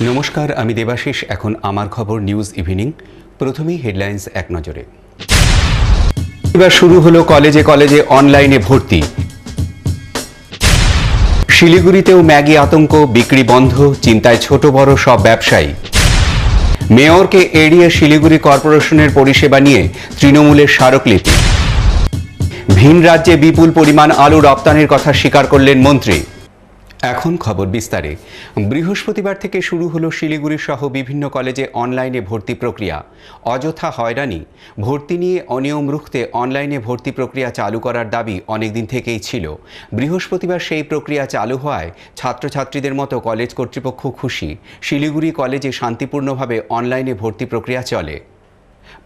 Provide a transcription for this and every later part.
নমস্কার, আমি দেবাশিস। এখন আমার খবর নিউজ ইভিনিং। প্রথমেই হেডলাইন্স এক নজরে। এবার শুরু হলো কলেজে কলেজে অনলাইনে ভর্তি। শিলিগুড়িতেও ম্যাগি আতঙ্ক, বিক্রি বন্ধ, চিন্তায় ছোট বড় সব ব্যবসায়ী। মেয়রকে এড়িয়ে শিলিগুড়ি কর্পোরেশনের পরিষেবা নিয়ে তৃণমূলের স্মারকলিপি। ভিন রাজ্যে বিপুল পরিমাণ আলু রপ্তানির কথা স্বীকার করলেন মন্ত্রী। এখন খবর বিস্তারে। বৃহস্পতিবার থেকে শুরু হলো শিলিগুড়ি সহ বিভিন্ন কলেজে অনলাইনে ভর্তি প্রক্রিয়া। অযথা হয়রানি, ভর্তি নিয়ে অনিয়ম রুখতে অনলাইনে ভর্তি প্রক্রিয়া চালু করার দাবি অনেকদিন থেকেই ছিল। বৃহস্পতিবার সেই প্রক্রিয়া চালু হওয়ায় ছাত্রছাত্রীদের মতো কলেজ কর্তৃপক্ষ খুশি। শিলিগুড়ি কলেজে শান্তিপূর্ণভাবে অনলাইনে ভর্তি প্রক্রিয়া চলে।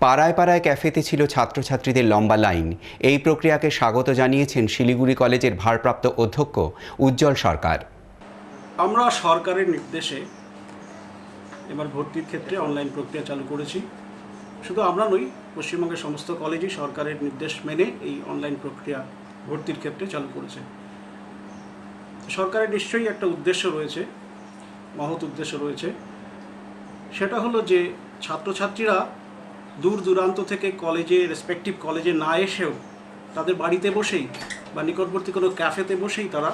পাড়ায় পাড়ায় ক্যাফেতে ছিল ছাত্রছাত্রীদের লম্বা লাইন। এই প্রক্রিয়াকে স্বাগত জানিয়েছেন শিলিগুড়ি কলেজের ভারপ্রাপ্ত অধ্যক্ষ উজ্জ্বল সরকার। আমরা সরকারের নির্দেশে এবার ভর্তির ক্ষেত্রে অনলাইন প্রক্রিয়া চালু করেছি। শুধু আমরা নই, পশ্চিমবঙ্গের সমস্ত কলেজই সরকারের নির্দেশ মেনে এই অনলাইন প্রক্রিয়া ভর্তির ক্ষেত্রে চালু করেছে। সরকারের নিশ্চয়ই একটা উদ্দেশ্য রয়েছে, মহৎ উদ্দেশ্য রয়েছে। সেটা হলো যে ছাত্রছাত্রীরা দূর দূরান্ত থেকে কলেজে, রেসপেক্টিভ কলেজে না এসেও তাদের বাড়িতে বসেই বা নিকটবর্তী কোনো ক্যাফেতে বসেই তারা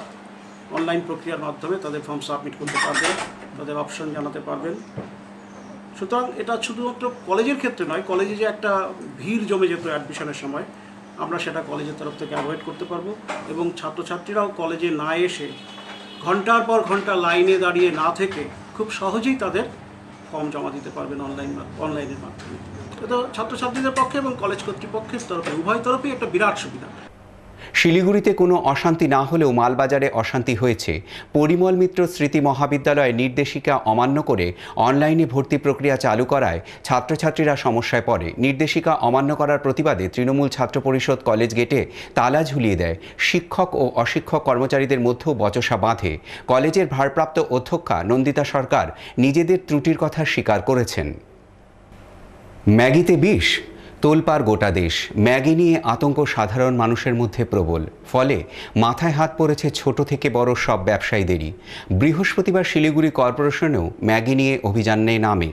অনলাইন প্রক্রিয়ার মাধ্যমে তাদের ফর্ম সাবমিট করতে পারবেন, তাদের অপশন জানাতে পারবেন। সুতরাং এটা শুধুমাত্র কলেজের ক্ষেত্রে নয়, কলেজে যে একটা ভিড় জমে যেত অ্যাডমিশনের সময়, আমরা সেটা কলেজের তরফ থেকে অ্যাভয়েড করতে পারবো এবং ছাত্রছাত্রীরাও কলেজে না এসে ঘন্টার পর ঘন্টা লাইনে দাঁড়িয়ে না থেকে খুব সহজেই তাদের ফর্ম জমা দিতে পারবেন অনলাইনের মাধ্যমে। এটা ছাত্রছাত্রীদের পক্ষে এবং কলেজ কর্তৃপক্ষের তরফে, উভয় তরফেই একটা বিরাট সুবিধা। শিলিগুড়িতে কোনো অশান্তি না হলেও মালবাজারে অশান্তি হয়েছে। পরিমল মিত্র স্মৃতি মহাবিদ্যালয়ে নির্দেশিকা অমান্য করে অনলাইনে ভর্তি প্রক্রিয়া চালু করায় ছাত্রছাত্রীরা সমস্যায় পড়ে। নির্দেশিকা অমান্য করার প্রতিবাদে তৃণমূল ছাত্র পরিষদ কলেজ গেটে তালা ঝুলিয়ে দেয়। শিক্ষক ও অশিক্ষক কর্মচারীদের মধ্যেও বচসা বাঁধে। কলেজের ভারপ্রাপ্ত অধ্যক্ষা নন্দিতা সরকার নিজেদের ত্রুটির কথা স্বীকার করেছেন। ম্যাগিতে বিষ, তোলপাড় গোটা দেশ। ম্যাগি নিয়ে আতঙ্ক সাধারণ মানুষের মধ্যে প্রবল, ফলে মাথায় হাত পড়েছে ছোট থেকে বড় সব ব্যবসায়ীদেরই। বৃহস্পতিবার শিলিগুড়ি কর্পোরেশনেও ম্যাগি নিয়ে অভিযানে নামে।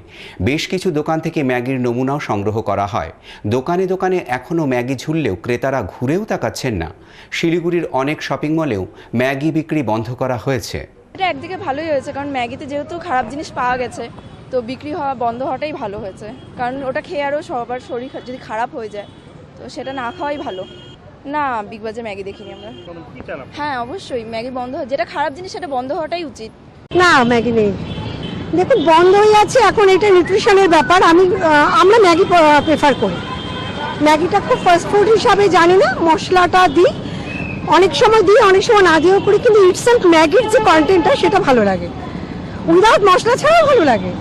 বেশ কিছু দোকান থেকে ম্যাগির নমুনাও সংগ্রহ করা হয়। দোকানে দোকানে এখনও ম্যাগি ঝুললেও ক্রেতারা ঘুরেও তাকাচ্ছেন না। শিলিগুড়ির অনেক শপিং মলেও ম্যাগি বিক্রি বন্ধ করা হয়েছে। এটা একদিকে ভালোই হয়েছে, কারণ ম্যাগিতে যেহেতু খারাপ জিনিস পাওয়া গেছে, তো বিক্রি হওয়া বন্ধ হওয়াটাই ভালো হয়েছে। কারণ ওটা খেয়ে আরও সবার শরীর যদি খারাপ হয়ে যায়, তো সেটা না খাওয়াই ভালো। না, বিগ বাজার ম্যাগি দেখিনি আমরা। হ্যাঁ, অবশ্যই ম্যাগি বন্ধ হয়, যেটা খারাপ জিনিস সেটা বন্ধ হওয়াটাই উচিত। না, ম্যাগি নেই। দেখুন, বন্ধ হয়ে যাচ্ছে এখন, এটা নিউট্রিশনের ব্যাপার। আমরা ম্যাগি প্রেফার করি। ম্যাগিটা খুব ফাস্ট ফুড হিসাবে জানি না, মশলাটা দিই, অনেক সময় দিই, অনেক সময় না দিয়েও করি, কিন্তু ইটসেলফ ম্যাগির যে কন্টেন্টটা সেটা ভালো লাগে, উইদাউট মশলা ছাড়াও ভালো লাগে।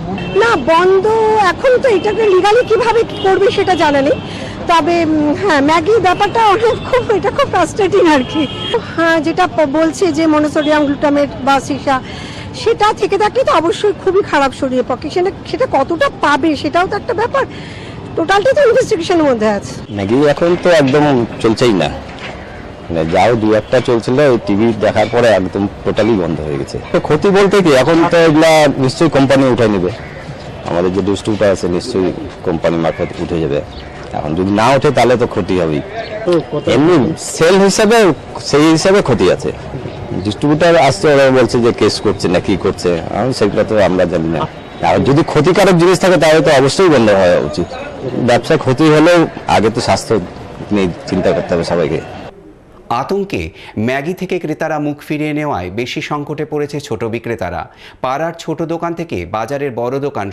না, বন্ধ এখন তো এটাকে লিগালি কিভাবে করবে সেটা জানা নেই। তবে হ্যাঁ, ম্যাগির ব্যাপারটা এটা খুব ফ্রাস্ট্রেটিং আর কি। হ্যাঁ, যেটা বলছে যে মনোসোডিয়াম গ্লুটামেট বা সিসা, সেটা থেকে থাকলে তো অবশ্যই খুবই খারাপ শরীরের পক্ষে। সেটা কতটা পাবে সেটাও তো একটা ব্যাপার। টোটালটা তো ইনভেস্টিগেশনের মধ্যে আছে। ম্যাগি এখন তো একদম চলছেই না, যাও দু একটা চলছিল, টিভি দেখার পরে একদম টোটালি বন্ধ হয়ে গেছে। তো ক্ষতি বলতে কি, এখন তো এগুলা নিশ্চয়ই কোম্পানি উঠে নেবে, আমাদের যে ডিস্ট্রিবিউটার আছে নিশ্চয়ই কোম্পানি মারফত উঠে যাবে। এখন যদি না ওঠে তাহলে তো ক্ষতি হবেই। এমনি সেল হিসাবে সেই হিসাবে ক্ষতি আছে। ডিস্ট্রিবিউটার আসছে, ওরা বলছে যে কেস করছে না কি করছে, সেগুলো তো আমরা জানি না। আর যদি ক্ষতিকারক জিনিস থাকে তাহলে তো অবশ্যই বন্ধ হওয়া উচিত। ব্যবসা ক্ষতি হলেও আগে তো স্বাস্থ্য নিয়ে চিন্তা করতে হবে সবাইকে। আতঙ্কে ম্যাগি থেকে ক্রেতারা মুখ ফিরিয়ে নেওয়ায় বেশি সংকটে পড়েছে ছোট বিক্রেতারা। পাড়ার ছোট দোকান থেকে বাজারের বড় দোকান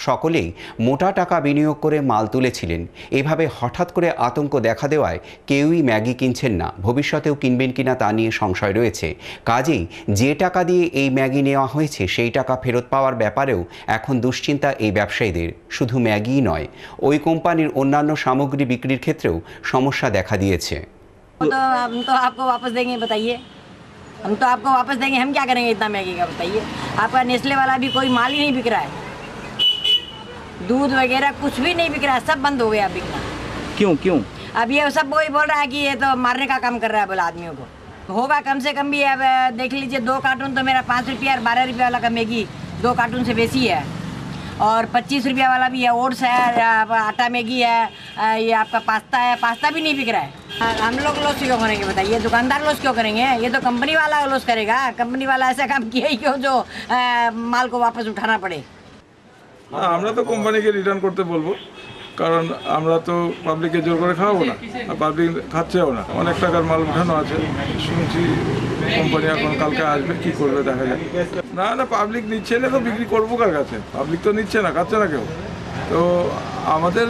সকলেই মোটা টাকা বিনিয়োগ করে মাল তুলেছিলেন। এভাবে হঠাৎ করে আতঙ্ক দেখা দেওয়ায় কেউই ম্যাগি কিনছেন না। ভবিষ্যতেও কিনবেন কিনা তা নিয়ে সংশয় রয়েছে। কাজেই যে টাকা দিয়ে এই ম্যাগি নেওয়া হয়েছে সেই টাকা ফেরত পাওয়ার ব্যাপারেও এখন দুশ্চিন্তা এই ব্যবসায়ীদের। শুধু ম্যাগিই নয়, ওই কোম্পানির অন্যান্য সামগ্রী বিক্রির ক্ষেত্রেও সমস্যা দেখা দিয়েছে। तो हम तो आपको वापस देंगे, बताइए। हम तो आपको वापस देंगे, हम क्या करेंगे इतना मैगी का, बताइए। आपका नेस्ले वाला भी कोई माल ही नहीं बिक रहा है, दूध वगैरह कुछ भी नहीं बिक रहा है, सब बंद हो गया बिकना। क्यों? अब ये सब वही बोल रहा है कि ये तो मारने का काम कर रहा है बोला आदमियों को। होगा कम से कम भी, अब देख लीजिए 2 कार्टून तो मेरा 5 रुपया और 12 रुपये वाला का मैगी 2 कार्टून से बेसी है। और 25 रुपया वाला भी है, ओट्स है, आटा मैगी है, ये आपका पास्ता है, पास्ता भी नहीं बिक रहा है। हम लोग लॉस क्यों करेंगे बताइए, दुकानदार लॉस क्यों करेंगे? ये तो कंपनी वाला लॉस करेगा। कंपनी वाला ऐसा काम किया ही क्यों जो माल को वापस उठाना पड़े। না, আমরা তো কোম্পানিকে রিটার্ন করতে বলবো, কারণ আমরা তো পাবলিককে জোর করে খাওয়াবো না, আর পাবলিক খাচ্ছেও না। অনেক টাকার মাল উঠানো আছে, শুনছি কোম্পানি এখন কালকে আসবে, কি করবে দেখা যাক। না না, পাবলিক নিচ্ছে না তো বিক্রি করবো কার কাছে? পাবলিক তো নিচ্ছে না, খাচ্ছে না কেউ। তো আমাদের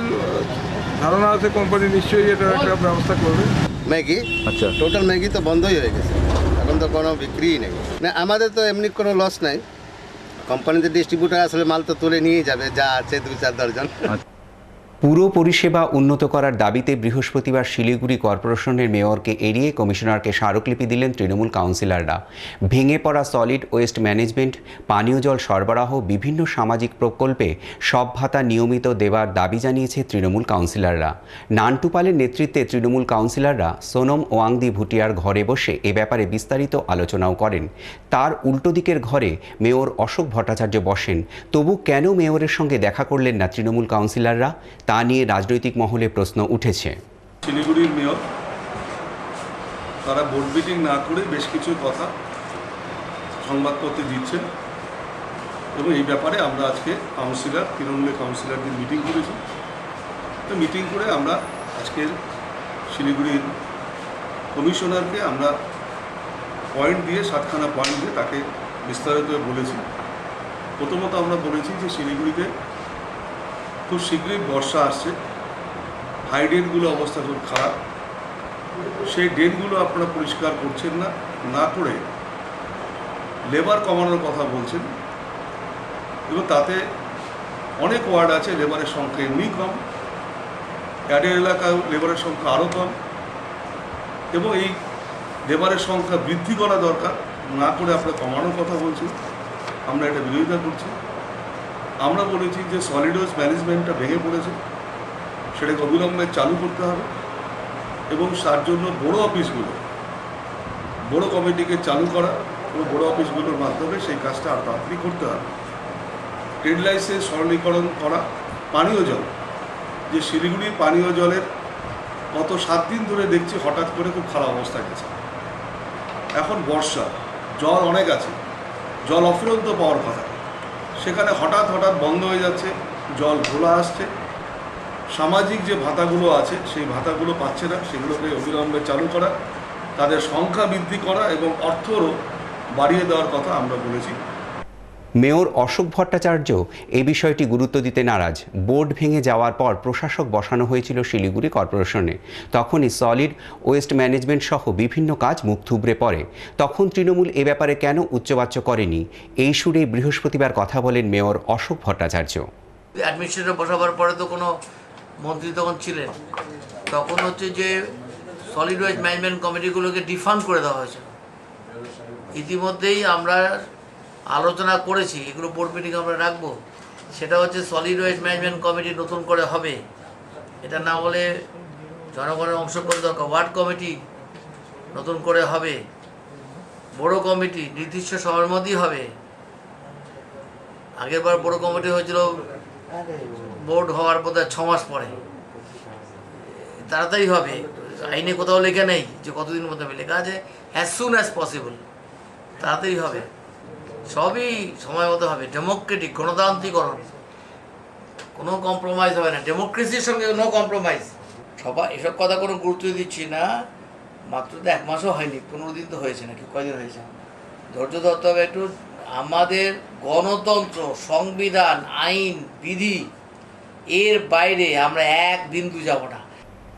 ধারণা আছে কোম্পানি নিশ্চয়ই এটা একটা ব্যবস্থা করবে। ম্যাগি আচ্ছা, টোটাল ম্যাগি তো বন্ধই হয়ে গেছে, এখন তো কোনো বিক্রিই নেই। না, আমাদের তো এমনি কোনো লস নাই, কোম্পানিতে ডিস্ট্রিবিউটার আসলে মাল তো তুলে নিয়ে যাবে, যা আছে 2-4 দর্জন। পুরো পরিষেবা উন্নত করার দাবিতে বৃহস্পতিবার শিলিগুড়ি কর্পোরেশনের মেয়রকে এড়িয়ে কমিশনারকে স্মারকলিপি দিলেন তৃণমূল কাউন্সিলররা। ভেঙে পড়া সলিড ওয়েস্ট ম্যানেজমেন্ট, পানীয় জল সরবরাহ, বিভিন্ন সামাজিক প্রকল্পে সব ভাতা নিয়মিত দেওয়ার দাবি জানিয়েছে তৃণমূল কাউন্সিলররা। নান্টু পালের নেতৃত্বে তৃণমূল কাউন্সিলররা সোনম ওয়াংদি ভুটিয়ার ঘরে বসে এ ব্যাপারে বিস্তারিত আলোচনাও করেন। তার উল্টো দিকের ঘরে মেয়র অশোক ভট্টাচার্য বসেন। তবু কেন মেয়রের সঙ্গে দেখা করলেন না তৃণমূল কাউন্সিলররা, তা নিয়ে রাজনৈতিক মহলে প্রশ্ন উঠেছে। শিলিগুড়ির মেয়র তারা বোর্ড মিটিং না করে বেশ কিছু কথা সংবাদপত্রে দিচ্ছেন, এবং এই ব্যাপারে আমরা আজকে তৃণমূলের কাউন্সিলরদের মিটিং করেছি। তো মিটিং করে আমরা আজকের শিলিগুড়ির কমিশনারকে আমরা পয়েন্ট দিয়ে 7খানা পয়েন্ট দিয়ে তাকে বিস্তারিত বলেছি। প্রথমত আমরা বলেছি যে শিলিগুড়িতে খুব শীঘ্রই বর্ষা আসছে, হাই ড্রেনগুলো অবস্থা খুব খারাপ, সেই ড্রেনগুলো আপনারা পরিষ্কার করছেন না করে লেবার কমানোর কথা বলছেন, এবং তাতে অনেক ওয়ার্ড আছে লেবারের সংখ্যা এমনি কম, অ্যাডের এলাকায় লেবারের সংখ্যা আরও কম, এবং এই লেবারের সংখ্যা বৃদ্ধি করা দরকার, না করে আপনারা কমানোর কথা বলছেন। আমরা এটা বিরোধিতা করছি। আমরা বলেছি যে সলিড ওয়েস্ট ম্যানেজমেন্টটা ভেঙে পড়েছে, সেটাকে অবিলম্বে চালু করতে হবে, এবং তার জন্য বড় কমিটিকে চালু করা এবং বড় অফিসগুলোর মাধ্যমে সেই কাজটা আরও তাড়াতাড়ি করতে হবে। ট্রেড লাইসেন্স সরলীকরণ করা, পানীয় জল, যে শিলিগুড়ির পানীয় জলের গত 7 দিন ধরে দেখছি হঠাৎ করে খুব খারাপ অবস্থা গেছে। এখন বর্ষা, জল অনেক আছে, জল অফুরন্ত পাওয়ার কথা, সেখানে হঠাৎ বন্ধ হয়ে যাচ্ছে, জল ঘোলা আসছে। সামাজিক যে ভাতাগুলো আছে সেই ভাতাগুলো পাচ্ছে না, সেগুলোকে অবিলম্বে চালু করা, তাদের সংখ্যা বৃদ্ধি করা এবং অর্থও বাড়িয়ে দেওয়ার কথা আমরা বলেছি। মেয়র অশোক ভট্টাচার্য এই বিষয়টি গুরুত্ব দিতে নারাজ। বোর্ড ভেঙে যাওয়ার পর প্রশাসক বসানো হয়েছিল শিলিগুড়ি কর্পোরেশনে, তখনই সলিড ওয়েস্ট ম্যানেজমেন্ট সহ বিভিন্ন কাজ মুখ থুবড়ে পড়ে। তখন তৃণমূল এ ব্যাপারে কেন উচ্চবাচ্য করেনি, এই সুরেই বৃহস্পতিবার কথা বলেন মেয়র অশোক ভট্টাচার্য। অ্যাডমিনিস্ট্রেটর বসাবার পরে তো কোনো মন্ত্রী তখন ছিলেন, তখন হচ্ছে যে সলিড ওয়েস্ট ম্যানেজমেন্ট কমিটিগুলোকে ডিফান্ড করে দেওয়া হয়েছে। ইতিমধ্যেই আমরা আলোচনা করেছি, এগুলো বোর্ড মিটিং আমরা রাখবো। সেটা হচ্ছে সলিড ওয়েস্ট ম্যানেজমেন্ট কমিটি নতুন করে হবে, এটা না হলে জনগণের অংশগ্রহণ দরকার। ওয়ার্ড কমিটি নতুন করে হবে, বড় কমিটি নির্দিষ্ট সময়ের মধ্যেই হবে। আগেরবার বড় কমিটি হয়েছিল বোর্ড হওয়ার বোধহয় 6 মাস পরে, তাড়াতাড়ি হবে। আইনে কোথাও লেখা নেই যে কতদিন মধ্যে হবে, লেখা আছে অ্যাজ সুন অ্যাজ পসিবল, তাড়াতাড়ি হবে, সবই সময় মতো হবে। ডেমোক্রেটিক, গণতান্ত্রিকরণ, কোনো কম্প্রোমাইজ হবে না, ডেমোক্রেসির সঙ্গে নো কম্প্রোমাইজ। সবাই এসব কথা কোনো গুরুত্ব দিচ্ছি না, মাত্র তো 1 মাসও হয়নি, 15 দিন তো হয়েছে নাকি, কয়দিন হয়েছে, ধৈর্য ধরতে হবে একটু। আমাদের গণতন্ত্র, সংবিধান, আইন, বিধি, এর বাইরে আমরা এক বিন্দু যাব না।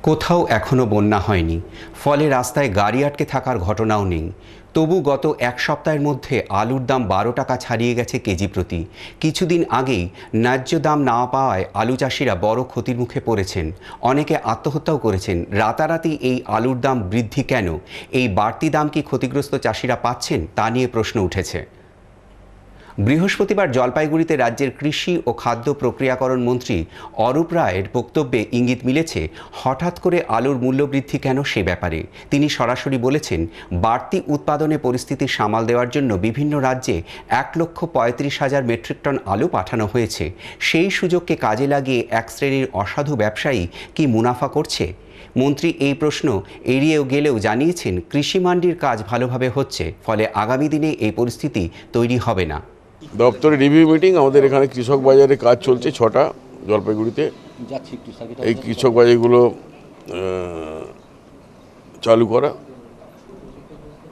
কোথাও এখনও বন্যা হয়নি, ফলে রাস্তায় গাড়ি আটকে থাকার ঘটনাও নেই। তবু গত 1 সপ্তাহের মধ্যে আলুর দাম 12 টাকা ছাড়িয়ে গেছে কেজি প্রতি। কিছুদিন আগেই ন্যায্য দাম না পাওয়ায় আলু চাষিরা বড় ক্ষতির মুখে পড়েছেন, অনেকে আত্মহত্যাও করেছেন। রাতারাতি এই আলুর দাম বৃদ্ধি কেন? এই বাড়তি দাম কি ক্ষতিগ্রস্ত চাষিরা পাচ্ছেন, তা নিয়ে প্রশ্ন উঠেছে। বৃহস্পতিবার জলপাইগুড়িতে রাজ্যের কৃষি ও খাদ্য প্রক্রিয়াকরণ মন্ত্রী অরূপ রায়ের বক্তব্যে ইঙ্গিত মিলেছে হঠাৎ করে আলুর মূল্যবৃদ্ধি কেন সে ব্যাপারে। তিনি সরাসরি বলেছেন, বাড়তি উৎপাদনে পরিস্থিতি সামাল দেওয়ার জন্য বিভিন্ন রাজ্যে 1,35,000 মেট্রিক টন আলু পাঠানো হয়েছে। সেই সুযোগকে কাজে লাগিয়ে এক শ্রেণীর অসাধু ব্যবসায়ী কি মুনাফা করছে? মন্ত্রী এই প্রশ্ন এড়িয়েও গেলেও জানিয়েছেন, কৃষি মান্ডির কাজ ভালোভাবে হচ্ছে, ফলে আগামী দিনে এই পরিস্থিতি তৈরি হবে না। দপ্তরে রিভিউ মিটিং, আমাদের এখানে কৃষক বাজারে কাজ চলছে 6টা জলপাইগুড়িতে। এই কৃষক বাজারগুলো চালু করা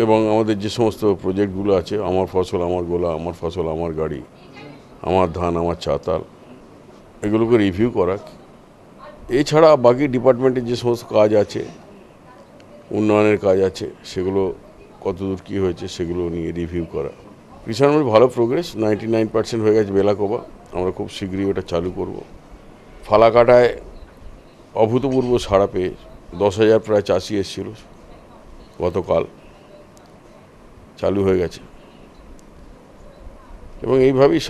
এবং আমাদের যে সমস্ত প্রজেক্টগুলো আছে, আমার ফসল আমার গোলা, আমার ফসল আমার গাড়ি, আমার ধান আমার চাতাল, এগুলোকে রিভিউ করা। এছাড়া বাকি ডিপার্টমেন্টের যে সমস্ত কাজ আছে, উন্নয়নের কাজ আছে, সেগুলো কতদূর কী হয়েছে সেগুলো নিয়ে রিভিউ করা। কিষাণের ভালো প্রোগ্রেস, 99% হয়ে গেছে বেলাকোবা। আমরা খুব শীঘ্রই ওটা চালু করব। ফালাকাটায় অভূতপূর্ব সাড়া পেয়ে 10,000 প্রায় চাষি এসেছিল, গতকাল চালু হয়ে গেছে। এবং এইভাবেই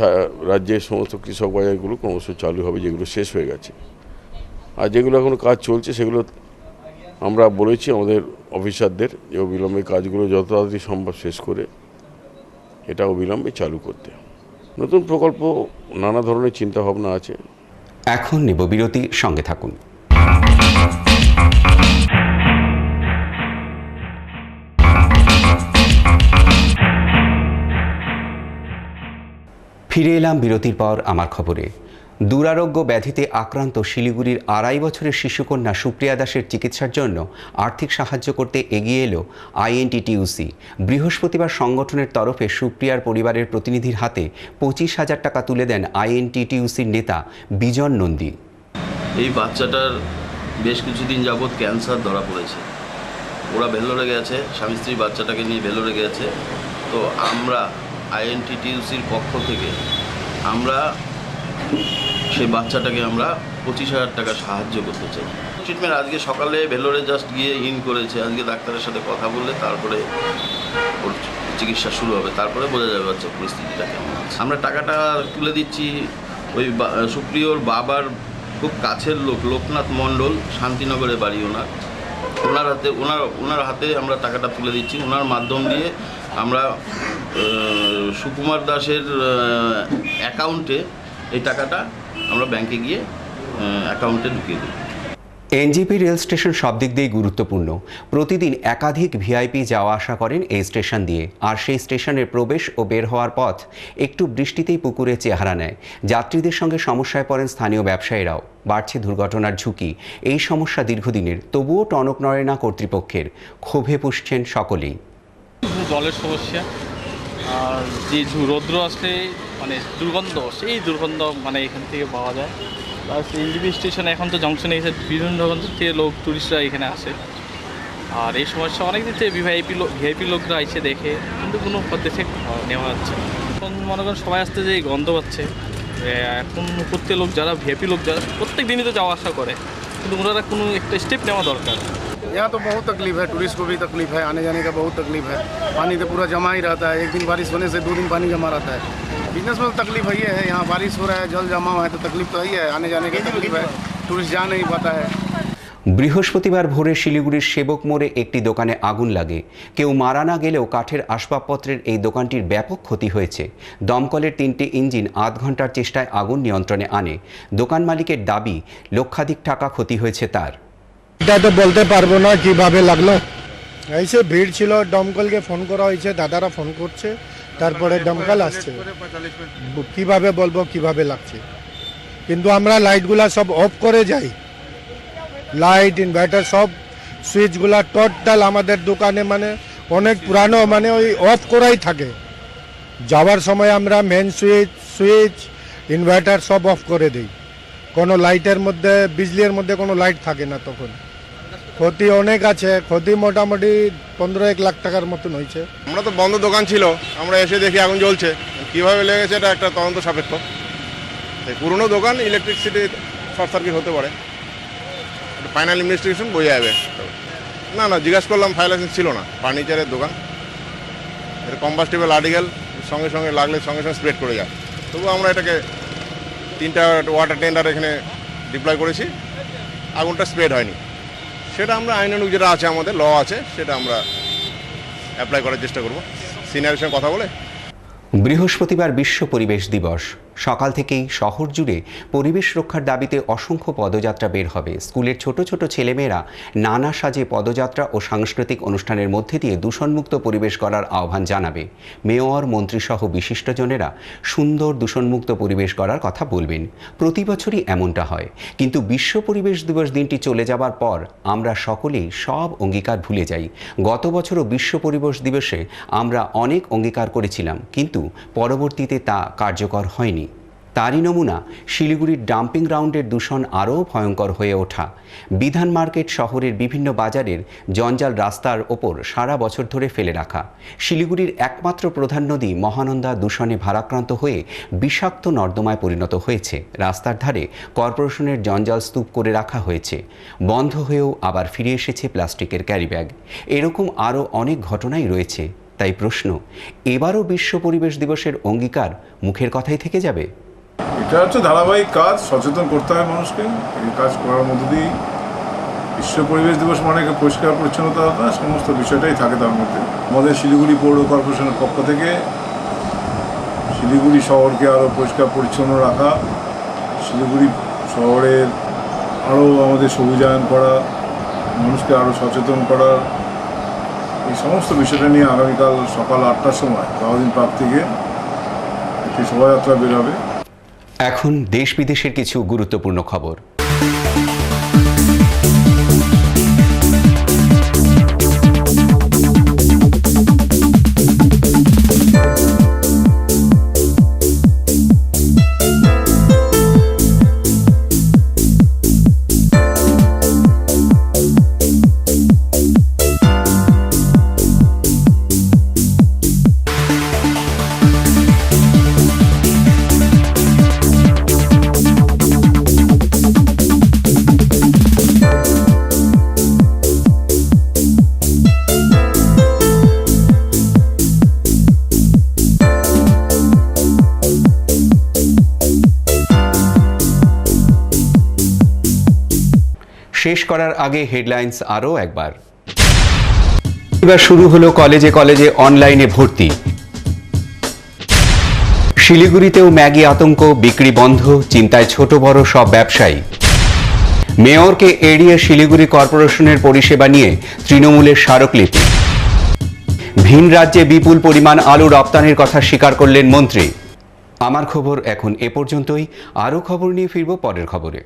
রাজ্যের সমস্ত কৃষক বাজারগুলো ক্রমশ চালু হবে, যেগুলো শেষ হয়ে গেছে। আর যেগুলো এখনো কাজ চলছে সেগুলো আমরা বলেছি আমাদের অফিসারদের যে অবিলম্বে কাজগুলো যত তাড়াতাড়ি সম্ভব শেষ করে এটা অবিলম্বে চালু করতে। নতুন প্রকল্প, নানা ধরনের চিন্তাভাবনা আছে। এখন নেব বিরতি, সঙ্গে থাকুন। ফিরে এলাম বিরতির পর আমার খবরে। দুরারোগ্য ব্যাধিতে আক্রান্ত শিলিগুড়ির 2.5 বছরের শিশুকন্যা সুপ্রিয়া দাসের চিকিৎসার জন্য আর্থিক সাহায্য করতে এগিয়ে এলো আইএনটিটিইউসি। বৃহস্পতিবার সংগঠনের তরফে সুপ্রিয়ার পরিবারের প্রতিনিধির হাতে 25,000 টাকা তুলে দেন আইএনটিটিইউসির নেতা বিজন নন্দী। এই বাচ্চাটার বেশ কিছুদিন যাবৎ ক্যান্সার ধরা পড়েছে। ওরা ভেলোরে গেছে, স্বামী স্ত্রী বাচ্চাটাকে নিয়ে ভেলোরে গেছে। তো আমরা আইএনটিটিইউসির পক্ষ থেকে আমরা সেই বাচ্চাটাকে আমরা 25,000 টাকা সাহায্য করতে চাই। ট্রিটমেন্ট আজকে সকালে ভেলোরে জাস্ট গিয়ে ইন করেছে। আজকে ডাক্তারের সাথে কথা বললে তারপরে ওর চিকিৎসা শুরু হবে, তারপরে বোঝা যাবে বাচ্চার পরিস্থিতিটা কেমন আছে। আমরা টাকাটা তুলে দিচ্ছি ওই সুপ্রিয়র বাবার খুব কাছের লোক, লোকনাথ মণ্ডল, শান্তিনগরে বাড়ি ওনার হাতে আমরা টাকাটা তুলে দিচ্ছি। ওনার মাধ্যম দিয়ে আমরা সুকুমার দাসের অ্যাকাউন্টে এই টাকাটা আমরা ব্যাংকে গিয়ে অ্যাকাউন্টে ঢুকিয়ে দিই। এনজেপি রেল স্টেশন সব দিক দিয়েই গুরুত্বপূর্ণ। প্রতিদিন একাধিক ভিআইপি যাওয়া আসা করেন এই স্টেশন দিয়ে। আর সেই স্টেশনের প্রবেশ ও বের হওয়ার পথ একটু বৃষ্টিতেই পুকুরে চেহারা নেয়। যাত্রীদের সঙ্গে সমস্যায় পড়েন স্থানীয় ব্যবসায়ীরাও। বাড়ছে দুর্ঘটনার ঝুঁকি। এই সমস্যা দীর্ঘদিনের, তবুও টনক নড়ে না কর্তৃপক্ষের। ক্ষোভে পুষছেন সকলেই। জলের সমস্যা, আর যে রৌদ্র আসলে মানে দুর্গন্ধ, সেই দুর্গন্ধ মানে এখান থেকে পাওয়া যায়। প্লাস এনজেপি স্টেশনে এখন তো জংশনে এসে বিভিন্ন রকম থেকে লোক, টুরিস্টরা এখানে আসে। আর এই সমস্যা অনেক দিন থেকে ভিআইপি লোকরা এসে দেখে, কিন্তু কোনো পদ্ধতি নেওয়া হচ্ছে না। এখন মনে করেন সবাই আসতে যে গন্ধ পাচ্ছে। এখন প্রত্যেক লোক যারা ভিআইপি লোক যারা প্রত্যেক দিনই তো যাওয়া আসা করে, কিন্তু ওনারা কোনো একটা স্টেপ নেওয়া দরকার। यहाँ तो बहुत तकलीफ है, टूरिस्ट को भी तकलीफ है, आने जाने का बहुत तकलीफ है। पानी तो पूरा जमा ही रहता है, एक दिन बारिश होने से 2 दिन पानी जमा रहता है। बिजनेस में तो तकलीफ है, ये है यहाँ बारिश हो रहा है, जल जमा हुआ है, तो तकलीफ तो ही है, आने जाने की तकलीफ है, टूरिस्ट जा नहीं पाता है। বৃহস্পতিবার ভোরে শিলিগুড়ির সেবক মোড়ে একটি দোকানে আগুন লাগে। কেউ মারা না গেলেও কাঠের আসবাবপত্রের এই দোকানটির ব্যাপক ক্ষতি হয়েছে। দমকলের 3টি ইঞ্জিন আধ ঘন্টার চেষ্টায় আগুন নিয়ন্ত্রণে আনে। দোকান মালিকের দাবি, লক্ষাধিক টাকা ক্ষতি হয়েছে তার। এটা তো বলতে পারবো না কিভাবে লাগলো। এইসে ভিড় ছিল, দমকলকে ফোন করা হয়েছে, দাদারা ফোন করছে, তারপরে দমকল আসছে। কিভাবে বলবো কিভাবে লাগছে, কিন্তু আমরা লাইটগুলা সব অফ করে যাই। লাইট, ইনভার্টার, সব সুইচগুলা টোটাল আমাদের দোকানে মানে অনেক পুরানো, মানে ওই অফ করাই থাকে। যাওয়ার সময় আমরা মেন সুইচ ইনভার্টার সব অফ করে দিই। কোনো লাইটের মধ্যে, বিজলির মধ্যে কোনো লাইট থাকে না। তখন ক্ষতি অনেক আছে, ক্ষতি মোটামুটি 15-1 লাখ টাকার মতন হয়েছে। আমরা তো বন্ধ দোকান ছিল, আমরা এসে দেখি আগুন জ্বলছে। কীভাবে লেগেছে এটা একটা তদন্ত সাপেক্ষ। পুরনো দোকান, ইলেকট্রিসিটি শর্ট সার্কিট হতে পারে, ফাইনাল ইনভেস্টিগেশন বোঝা যাবে। না জিজ্ঞাসা করলাম, ফায়ার লাইসেন্স ছিল না, ফার্নিচারের দোকান, কম্বাস্টেবল আর্টিকেল সঙ্গে সঙ্গে লাগলে সঙ্গে সঙ্গে স্প্রেড করে যায়। তবু আমরা এটাকে 3টা ওয়াটার টেন্ডার এখানে ডিপ্লয় করেছি, আগুনটা স্প্রেড হয়নি। সেটা আমরা আইনানুগ যেটা আছে, আমাদের ল আছে, সেটা আমরা অ্যাপ্লাই করার চেষ্টা করব সিনিয়রের সঙ্গে কথা বলে। বৃহস্পতিবার বিশ্ব পরিবেশ দিবস। সকাল থেকেই শহর জুড়ে পরিবেশ রক্ষার দাবিতে অসংখ্য পদযাত্রা বের হবে। স্কুলের ছোট ছোট ছেলেমেয়েরা নানা সাজে পদযাত্রা ও সাংস্কৃতিক অনুষ্ঠানের মধ্যে দিয়ে দূষণমুক্ত পরিবেশ গড়ার আহ্বান জানাবে। মেয়র, মন্ত্রীসহ বিশিষ্টজনেরা সুন্দর দূষণমুক্ত পরিবেশ গড়ার কথা বলবেন। প্রতি বছরই এমনটা হয়, কিন্তু বিশ্ব পরিবেশ দিবস দিনটি চলে যাবার পর আমরা সকলেই সব অঙ্গীকার ভুলে যাই। গত বছরও বিশ্ব পরিবেশ দিবসে আমরা অনেক অঙ্গীকার করেছিলাম, কিন্তু পরবর্তীতে তা কার্যকর হয়নি। তারই নমুনা শিলিগুড়ির ডাম্পিং গ্রাউন্ডের দূষণ আরও ভয়ঙ্কর হয়ে ওঠা। বিধান মার্কেট শহরের বিভিন্ন বাজারের জঞ্জাল রাস্তার ওপর সারা বছর ধরে ফেলে রাখা। শিলিগুড়ির একমাত্র প্রধান নদী মহানন্দা দূষণে ভারাক্রান্ত হয়ে বিষাক্ত নর্দমায় পরিণত হয়েছে। রাস্তার ধারে কর্পোরেশনের জঞ্জাল স্তূপ করে রাখা হয়েছে। বন্ধ হয়েও আবার ফিরে এসেছে প্লাস্টিকের ক্যারিব্যাগ। এরকম আরও অনেক ঘটনাই রয়েছে। তাই প্রশ্ন, এবারও বিশ্ব পরিবেশ দিবসের অঙ্গীকার মুখের কথাই থেকে যাবে? এটা হচ্ছে ধারাবাহিক কাজ, সচেতন করতে হবে মানুষকে। এই কাজ করার মধ্য দিয়েই বিশ্ব পরিবেশ দিবস মানে পরিষ্কার পরিচ্ছন্নতা সমস্ত বিষয়টাই থাকে তার মধ্যে। আমাদের শিলিগুড়ি পৌর কর্পোরেশনের পক্ষ থেকে শিলিগুড়ি শহরকে আরও পরিষ্কার পরিচ্ছন্ন রাখা, শিলিগুড়ি শহরের আরও আমাদের সবুজায়ন করা, মানুষকে আরও সচেতন করা, এই সমস্ত বিষয়টা নিয়ে আগামীকাল সকাল 8টার সময় বাউদিন পার্ক থেকে একটি শোভাযাত্রা বেরোবে। এখন দেশ বিদেশের কিছু গুরুত্বপূর্ণ খবর। শেষ করার আগে হেডলাইন্স আরও একবার। এবার শুরু হলো কলেজে কলেজে অনলাইনে ভর্তি। শিলিগুড়িতেও ম্যাগি আতঙ্ক, বিক্রি বন্ধ, চিন্তায় ছোট বড় সব ব্যবসায়ী। মেয়রকে এড়িয়ে শিলিগুড়ি কর্পোরেশনের পরিষেবা নিয়ে তৃণমূলের স্মারকলিপি। ভিন রাজ্যে বিপুল পরিমাণ আলু রপ্তানির কথা স্বীকার করলেন মন্ত্রী। আমার খবর এখন এ পর্যন্তই। আরও খবর নিয়ে ফিরব পরের খবরে।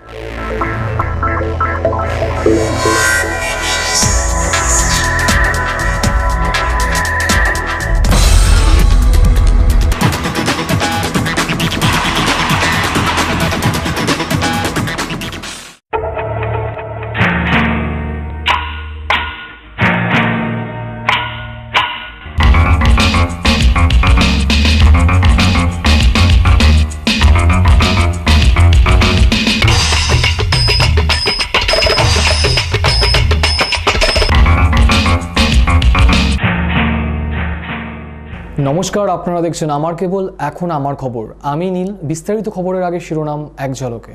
নমস্কার, আপনারা দেখছেন আমার কেবল, এখন আমার খবর। আমি নীল। বিস্তারিত খবরের আগে শিরোনাম এক ঝলকে।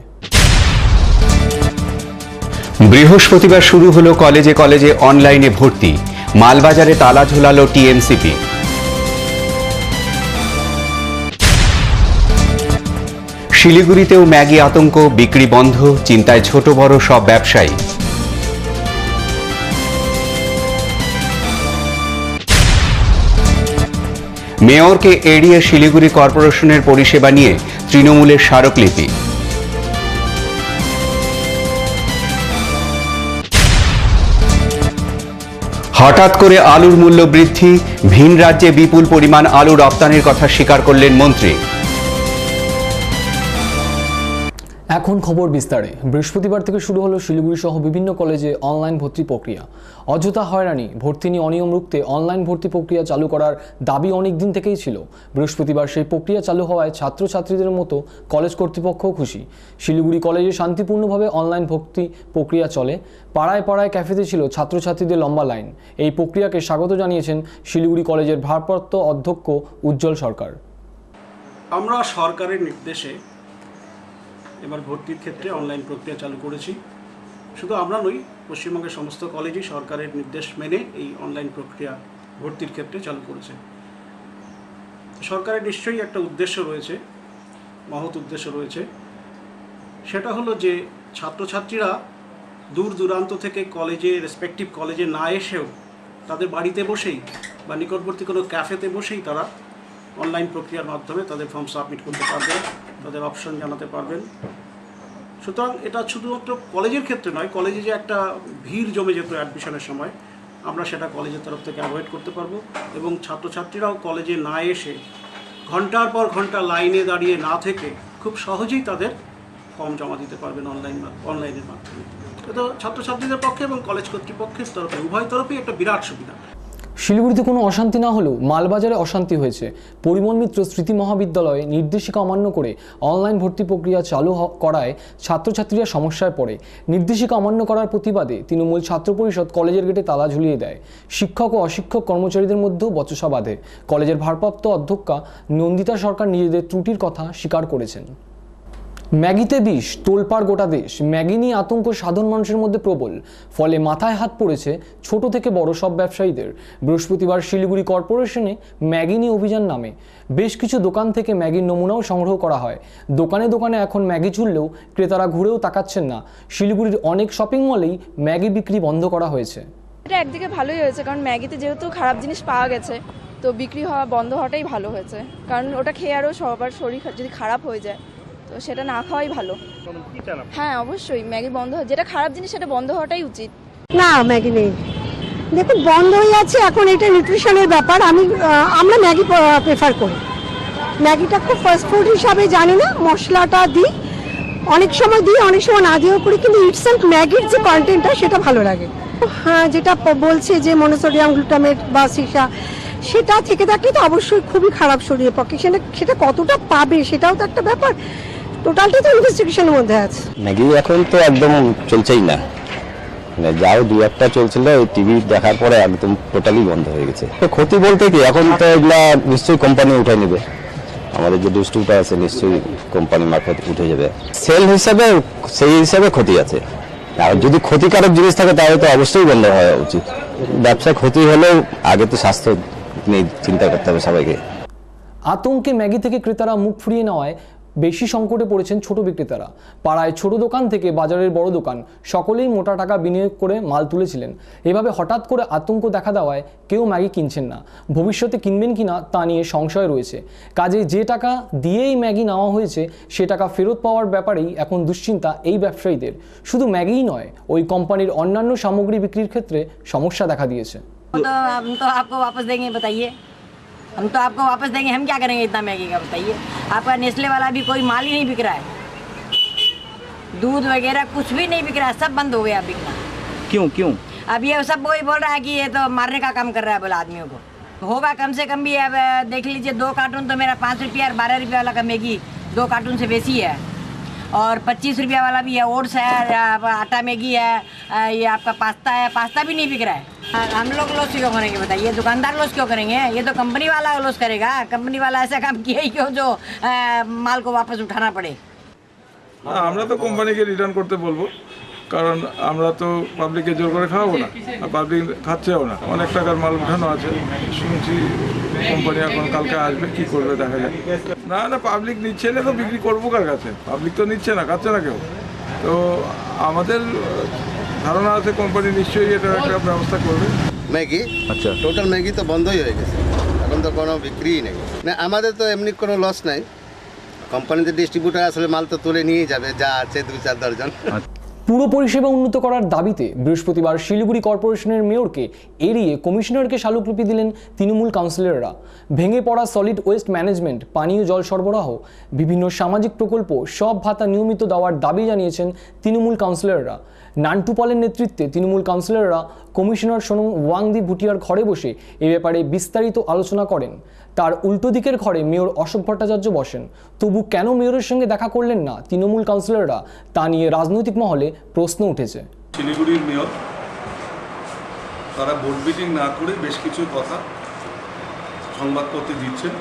বৃহস্পতিবার শুরু হলো কলেজে কলেজে অনলাইনে ভর্তি। মালবাজারে তালা ঝোলালো টিএমসিপি। শিলিগুড়িতেও ম্যাগি আতঙ্ক, বিক্রি বন্ধ, চিন্তায় ছোট বড় সব ব্যবসায়ী। মেয়রকে এড়িয়ে শিলিগুড়ি কর্পোরেশনের পরিষেবা নিয়ে তৃণমূলের স্মারকলিপি। হঠাৎ করে আলুর মূল্য বৃদ্ধি, ভিন রাজ্যে বিপুল পরিমাণ আলু রপ্তানির কথা স্বীকার করলেন মন্ত্রী। এখন খবর বিস্তারে। বৃহস্পতিবার থেকে শুরু হলো শিলিগুড়ি সহ বিভিন্ন কলেজে অনলাইন ভর্তি প্রক্রিয়া। অযথা হয়রানি, ভর্তি নিয়ে অনিয়ম রুখতে অনলাইন ভর্তি প্রক্রিয়া চালু করার দাবি অনেক দিন থেকেই ছিল। বৃহস্পতিবার সেই প্রক্রিয়া চালু হওয়ায় ছাত্রছাত্রীদের মতো কলেজ কর্তৃপক্ষও খুশি। শিলিগুড়ি কলেজে শান্তিপূর্ণভাবে অনলাইন ভর্তি প্রক্রিয়া চলে। পাড়ায় পাড়ায় ক্যাফেতে ছিল ছাত্রছাত্রীদের লম্বা লাইন। এই প্রক্রিয়াকে স্বাগত জানিয়েছেন শিলিগুড়ি কলেজের ভারপ্রাপ্ত অধ্যক্ষ উজ্জ্বল সরকার। আমরা সরকারের নির্দেশে এবার ভর্তির ক্ষেত্রে অনলাইন প্রক্রিয়া চালু করেছি। শুধু আমরা নই, পশ্চিমবঙ্গের সমস্ত কলেজই সরকারের নির্দেশ মেনে এই অনলাইন প্রক্রিয়া ভর্তির ক্ষেত্রে চালু করেছে। সরকারের নিশ্চয়ই একটা উদ্দেশ্য রয়েছে, মহৎ উদ্দেশ্য রয়েছে। সেটা হলো যে ছাত্রছাত্রীরা দূর দূরান্ত থেকে কলেজে, রেসপেক্টিভ কলেজে না এসেও তাদের বাড়িতে বসেই বা নিকটবর্তী কোনো ক্যাফেতে বসেই তারা অনলাইন প্রক্রিয়ার মাধ্যমে তাদের ফর্ম সাবমিট করতে পারবেন, তাদের অপশন জানাতে পারবেন। সুতরাং এটা শুধুমাত্র কলেজের ক্ষেত্রে নয়, কলেজে যে একটা ভিড় জমে যেত অ্যাডমিশনের সময়, আমরা সেটা কলেজের তরফ থেকে অ্যাভয়েড করতে পারবো এবং ছাত্রছাত্রীরাও কলেজে না এসে ঘন্টার পর ঘন্টা লাইনে দাঁড়িয়ে না থেকে খুব সহজেই তাদের ফর্ম জমা দিতে পারবেন অনলাইনের মাধ্যমে। এটা ছাত্রছাত্রীদের পক্ষে এবং কলেজ কর্তৃপক্ষের তরফে উভয় তরফেই একটা বিরাট সুবিধা। শিলিগুড়িতে কোনো অশান্তি না হলেও মালবাজারে অশান্তি হয়েছে। পরিমল মিত্র স্মৃতি মহাবিদ্যালয়ে নির্দেশিকা অমান্য করে অনলাইন ভর্তি প্রক্রিয়া চালু করায় ছাত্রছাত্রীরা সমস্যায় পড়ে। নির্দেশিকা অমান্য করার প্রতিবাদে তৃণমূল ছাত্র পরিষদ কলেজের গেটে তালা ঝুলিয়ে দেয়। শিক্ষক ও অশিক্ষক কর্মচারীদের মধ্যেও বচসা বাঁধে। কলেজের ভারপ্রাপ্ত অধ্যক্ষা নন্দিতা সরকার নিজেদের ত্রুটির কথা স্বীকার করেছেন। ম্যাগিতে বিষ, তোলপাড় গোটা দেশ। ম্যাগি নিয়ে আতঙ্ক সাধারণ মানুষের মধ্যে প্রবল, ফলে মাথায় হাত পড়েছে ছোট থেকে বড় সব ব্যবসায়ীদের। বৃহস্পতিবার শিলিগুড়ি কর্পোরেশনে ম্যাগি নিয়ে অভিযান নামে। বেশ কিছু দোকান থেকে ম্যাগির নমুনাও সংগ্রহ করা হয়। দোকানে দোকানে এখন ম্যাগি চুললেও ক্রেতারা ঘুরেও তাকাচ্ছেন না। শিলিগুড়ির অনেক শপিং মলেই ম্যাগি বিক্রি বন্ধ করা হয়েছে। এটা একদিকে ভালোই হয়েছে, কারণ ম্যাগিতে যেহেতু খারাপ জিনিস পাওয়া গেছে, তো বিক্রি হওয়া বন্ধ হওয়াটাই ভালো হয়েছে। কারণ ওটা খেয়ে আরও সবার শরীর যদি খারাপ হয়ে যায়, তো সেটা না খাওয়াই ভালো। হ্যাঁ, অবশ্যই ম্যাগি বন্ধ, যেটা খারাপ জিনিস সেটা বন্ধ হওয়াটাই উচিত। না, ম্যাগি নেই, দেখুন বন্ধ হয়ে যাচ্ছে এখন। এটা নিউট্রিশনের ব্যাপার। আমরা ম্যাগি প্রেফার করি। ম্যাগিটা খুব ফাস্ট ফুড হিসাবে জানি না, মশলাটা দিই, অনেক সময় দিই, অনেক সময় না দিয়েও করি, কিন্তু ইটসেলফ ম্যাগির যে কন্টেন্টটা সেটা ভালো লাগে। হ্যাঁ, যেটা বলছে যে মনোসোডিয়াম গ্লুটামেট বা সিসা, সেটা থেকে থাকলে তো অবশ্যই খুবই খারাপ শরীরের পক্ষে। সেটা কতটা পাবে সেটাও তো একটা ব্যাপার। টোটালটাই তো ইনভেস্টিগেশনের মধ্যে আছে। ম্যাগি এখন তো একদম চলছেই না, মানে যাও দু একটা চলছিল, ওই টিভি দেখার পরে একদম টোটালি বন্ধ হয়ে গেছে। তো ক্ষতি বলতে কি, এখন তো এগুলা নিশ্চয়ই কোম্পানি উঠে নেবে। আমাদের যে ডিস্ট্রিবিউটার আছে নিশ্চয়ই কোম্পানি মারফত উঠে যাবে। সেল হিসাবে সেই হিসাবে ক্ষতি আছে। আর যদি ক্ষতিকারক জিনিস থাকে তাহলে তো অবশ্যই বন্ধ হওয়া উচিত। ব্যবসা ক্ষতি হলেও আগে তো স্বাস্থ্য নিয়ে চিন্তা করতে হবে সবাইকে। আতঙ্কে ম্যাগি থেকে ক্রেতারা মুখ ফুরিয়ে নেওয়ায় বেশি সংকটে পড়েছেন ছোট বিক্রেতারা। পাড়ায় ছোট দোকান থেকে বাজারের বড় দোকান সকলেই মোটা টাকা বিনিয়োগ করে মাল তুলেছিলেন। এভাবে হঠাৎ করে আতঙ্ক দেখা দেওয়ায় কেউ ম্যাগি কিনছেন না। ভবিষ্যতে কিনবেন কিনা তা নিয়ে সংশয় রয়েছে। কাজে যে টাকা দিয়েই ম্যাগি নেওয়া হয়েছে সে টাকা ফেরত পাওয়ার ব্যাপারেই এখন দুশ্চিন্তা এই ব্যবসায়ীদের। শুধু ম্যাগিই নয়, ওই কোম্পানির অন্যান্য সামগ্রী বিক্রির ক্ষেত্রে সমস্যা দেখা দিয়েছে। तो हम तो आपको वापस देंगे, बताइए। हम तो आपको वापस देंगे, हम क्या करेंगे इतना मैगी का, बताइए। आपका नेस्ले वाला भी कोई माल ही नहीं बिक रहा है, दूध वगैरह कुछ भी नहीं बिक रहा है, सब बंद हो गया बिकना। क्यों? अब ये सब वही बोल रहा है कि ये तो मारने का काम कर रहा है बोला आदमियों को। होगा कम से कम भी। अब देख लीजिए, 2 कार्टून तो मेरा 5 रुपया और 12 रुपया वाला का मैगी 2 कार्टून से बेसी है, और 25 रुपया वाला भी है, ओट्स है, आटा मैगी है, ये आपका पास्ता है, पास्ता भी नहीं बिक रहा है। हम लोग लॉस क्यों करेंगे, बताइए। दुकानदार लॉस क्यों करेंगे? ये तो कंपनी वाला लॉस करेगा। कंपनी वाला ऐसा काम किया ही क्यों जो माल को वापस उठाना पड़े। আমরা তো কোম্পানিকে রিটার্ন করতে বলবো, কারণ আমরা তো পাবলিককে জোর করে খাওয়াবো না, আর পাবলিক খাচ্ছেও না। অনেক টাকার মাল উঠানো আছে, শুনছি কোম্পানি এখন কালকে আসবে, কি করবে দেখা যায়। না পাবলিক নিচ্ছে না তো বিক্রি করবো কার কাছে? পাবলিক তো নিচ্ছে না, খাচ্ছে না কেউ। তো আমাদের ধারণা আছে কোম্পানি নিশ্চয়ই এটা একটা ব্যবস্থা করবে। ম্যাগি, আচ্ছা, টোটাল ম্যাগি তো বন্ধই হয়ে গেছে, এখন তো কোনো বিক্রিই নেই। না, আমাদের তো এমনি কোনো লস নাই। কোম্পানিতে ডিস্ট্রিবিউটার আসলে মাল তো তুলে নিয়ে যাবে, যা আছে 2-4 দর্জন। পুরো পরিষেবা উন্নত করার দাবিতে বৃহস্পতিবার শিলিগুড়ি কর্পোরেশনের মেয়রকে এড়িয়ে কমিশনারকে স্মারকলিপি দিলেন তৃণমূল কাউন্সিলররা। ভেঙে পড়া সলিড ওয়েস্ট ম্যানেজমেন্ট, পানীয় জল সরবরাহ, বিভিন্ন সামাজিক প্রকল্প সব ভাতা নিয়মিত দেওয়ার দাবি জানিয়েছেন তৃণমূল কাউন্সিলররা। নান্টু পলের নেতৃত্বে তৃণমূল কাউন্সিলররা কমিশনার সোনম ওয়াংদি ভুটিয়ার ঘরে বসে এ ব্যাপারে বিস্তারিত আলোচনা করেন। তার উল্টো দিকের ঘরে মেয়র অশোক ভট্টাচার্য বসেন। তবু কেন মেয়রের সঙ্গে দেখা করলেন না তৃণমূল কাউন্সিলররা, তা নিয়ে রাজনৈতিক মহলে প্রশ্ন উঠেছে। শিলিগুড়ির মেয়র তারা বোর্ড মিটিং না করে বেশ কিছু কথা সংবাদপত্রে দিচ্ছেন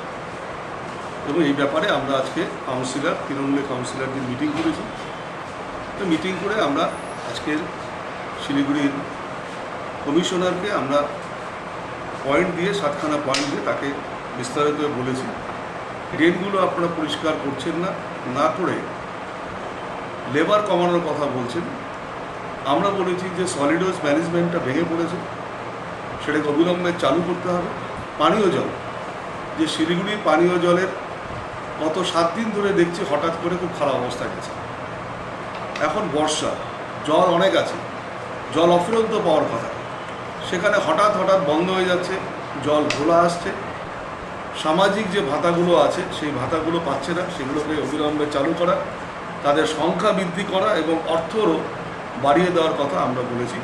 এবং এই ব্যাপারে আমরা আজকে তৃণমূলের কাউন্সিলরদের মিটিং করেছি। তো মিটিং করে আমরা আজকের শিলিগুড়ির কমিশনারকে আমরা পয়েন্ট দিয়ে 7খানা পয়েন্ট দিয়ে তাকে বিস্তারিত বলেছি। ড্রেনগুলো আপনারা পরিষ্কার করছেন না করে লেবার কমানোর কথা বলছেন। আমরা বলেছি যে সলিড ওয়েস্ট ম্যানেজমেন্টটা ভেঙে পড়েছে, সেটাকে অবিলম্বে চালু করতে হবে। পানীয় জল, যে শিলিগুড়ির পানীয় জলের গত 7 দিন ধরে দেখছি হঠাৎ করে খুব খারাপ অবস্থা গেছে। এখন বর্ষা, জল অনেক আছে, জল অফুরন্ত পাওয়ার কথা, সেখানে হঠাৎ বন্ধ হয়ে যাচ্ছে, জল ঘোলা আসছে। সামাজিক যে ভাতাগুলো আছে সেই ভাতাগুলো পাচ্ছে না, সেগুলোকে অবিলম্বে চালু করা, তাদের সংখ্যা বৃদ্ধি করা এবং অর্থও বাড়িয়ে দেওয়ার কথা আমরা বলেছি।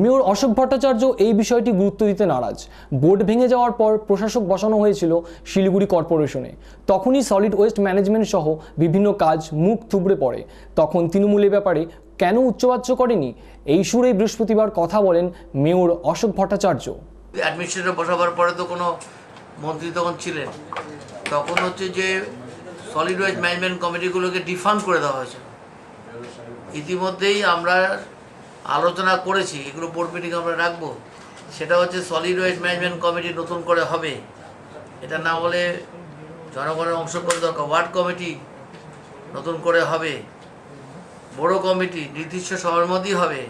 মেয়র অশোক ভট্টাচার্য এই বিষয়টি গুরুত্ব দিতে নারাজ। বোর্ড ভেঙে যাওয়ার পর প্রশাসক বসানো হয়েছিল শিলিগুড়ি কর্পোরেশনে। তখনই সলিড ওয়েস্ট ম্যানেজমেন্ট সহ বিভিন্ন কাজ মুখ থুবড়ে পড়ে। তখন তৃণমূলের ব্যাপারে কেন উচ্চবাচ্য করেনি, এই সুরেই বৃহস্পতিবার কথা বলেন মেয়র অশোক ভট্টাচার্য। অ্যাডমিনিস্ট্রেটর বসাবার পরে তো কোনো মন্ত্রী তখন ছিলেন, তখন হচ্ছে যে সলিড ওয়েস্ট ম্যানেজমেন্ট কমিটিগুলোকে ডিফান্ড করে দেওয়া হয়েছে। ইতিমধ্যেই আমরা আলোচনা করেছি, এগুলো বোর্ড মিটিং আমরা রাখবো। সেটা হচ্ছে সলিড ওয়েস্ট ম্যানেজমেন্ট কমিটি নতুন করে হবে, এটা না বলে জনগণের অংশগ্রহণ দরকার। ওয়ার্ড কমিটি নতুন করে হবে, বড় কমিটি নির্দিষ্ট সময়ের মধ্যেই হবে।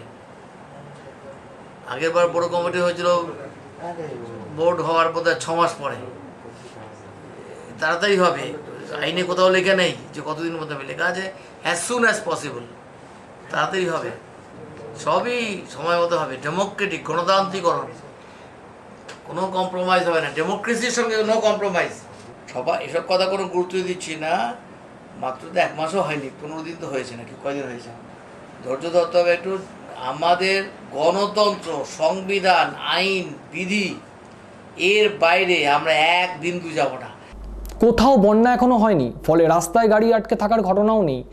আগেরবার বড় কমিটি হয়েছিল বোর্ড হওয়ার বোধ হয় 6 মাস পরে, তাড়াতাড়ি হবে। আইনে কোথাও লেখা নেই যে কতদিনের মধ্যে হবে, লেখা আছে অ্যাজ সুন অ্যাজ পসিবল, তাড়াতাড়ি হবে। সবই সময় মতো হবে। ডেমোক্রেটিক, গণতান্ত্রিকরণ, কোনো কম্প্রোমাইজ হবে না। ডেমোক্রেসির সঙ্গে নো কম্প্রোমাইজ। সবাই এসব কথা কোনো গুরুত্ব দিচ্ছি না। মাত্র তো 1 মাসও হয়নি, 15 দিন তো হয়েছে নাকি, কয়দিন হয়েছে। ধৈর্য ধরতে হবে একটু। আমাদের গণতন্ত্র, সংবিধান, আইন, বিধি, এর বাইরে আমরা এক বিন্দু যাব না। কোথাও বন্যা এখনো হয়নি, ফলে রাস্তায় গাড়ি আটকে থাকার ঘটনাও নেই।